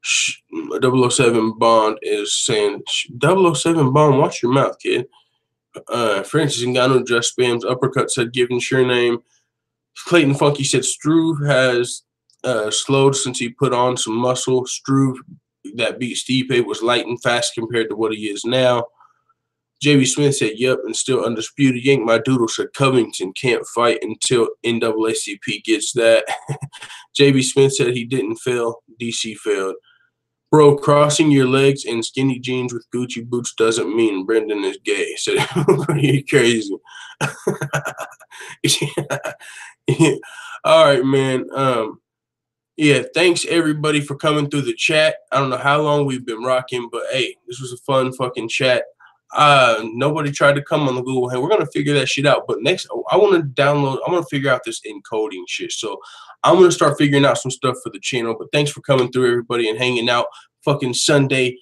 Speaker 1: 007 Bond is saying, 007 Bond, watch your mouth, kid. Francis Ngannou just spams uppercut, said given sure name. Clayton Funky said Struve has slowed since he put on some muscle. Struve that beat Stipe was light and fast compared to what he is now. JB Smith said, yep, and still undisputed. Yank my doodle said Covington can't fight until NAACP gets that. JB Smith said he didn't fail. DC failed. Bro, crossing your legs in skinny jeans with Gucci boots doesn't mean Brendan is gay. Said, you're crazy. Yeah. All right, man. Yeah, thanks everybody for coming through the chat. I don't know how long we've been rocking, but hey, this was a fun fucking chat. Nobody tried to come on the Google. Hey, we're gonna figure that shit out. But next, I want to download. I want to figure out this encoding shit. So I'm gonna start figuring out some stuff for the channel. But thanks for coming through, everybody, and hanging out. Fucking Sunday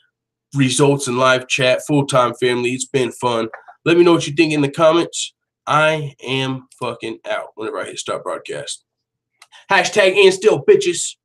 Speaker 1: results and live chat, full-time family. It's been fun. Let me know what you think in the comments. I am fucking out whenever I hit stop broadcast. Hashtag and still bitches.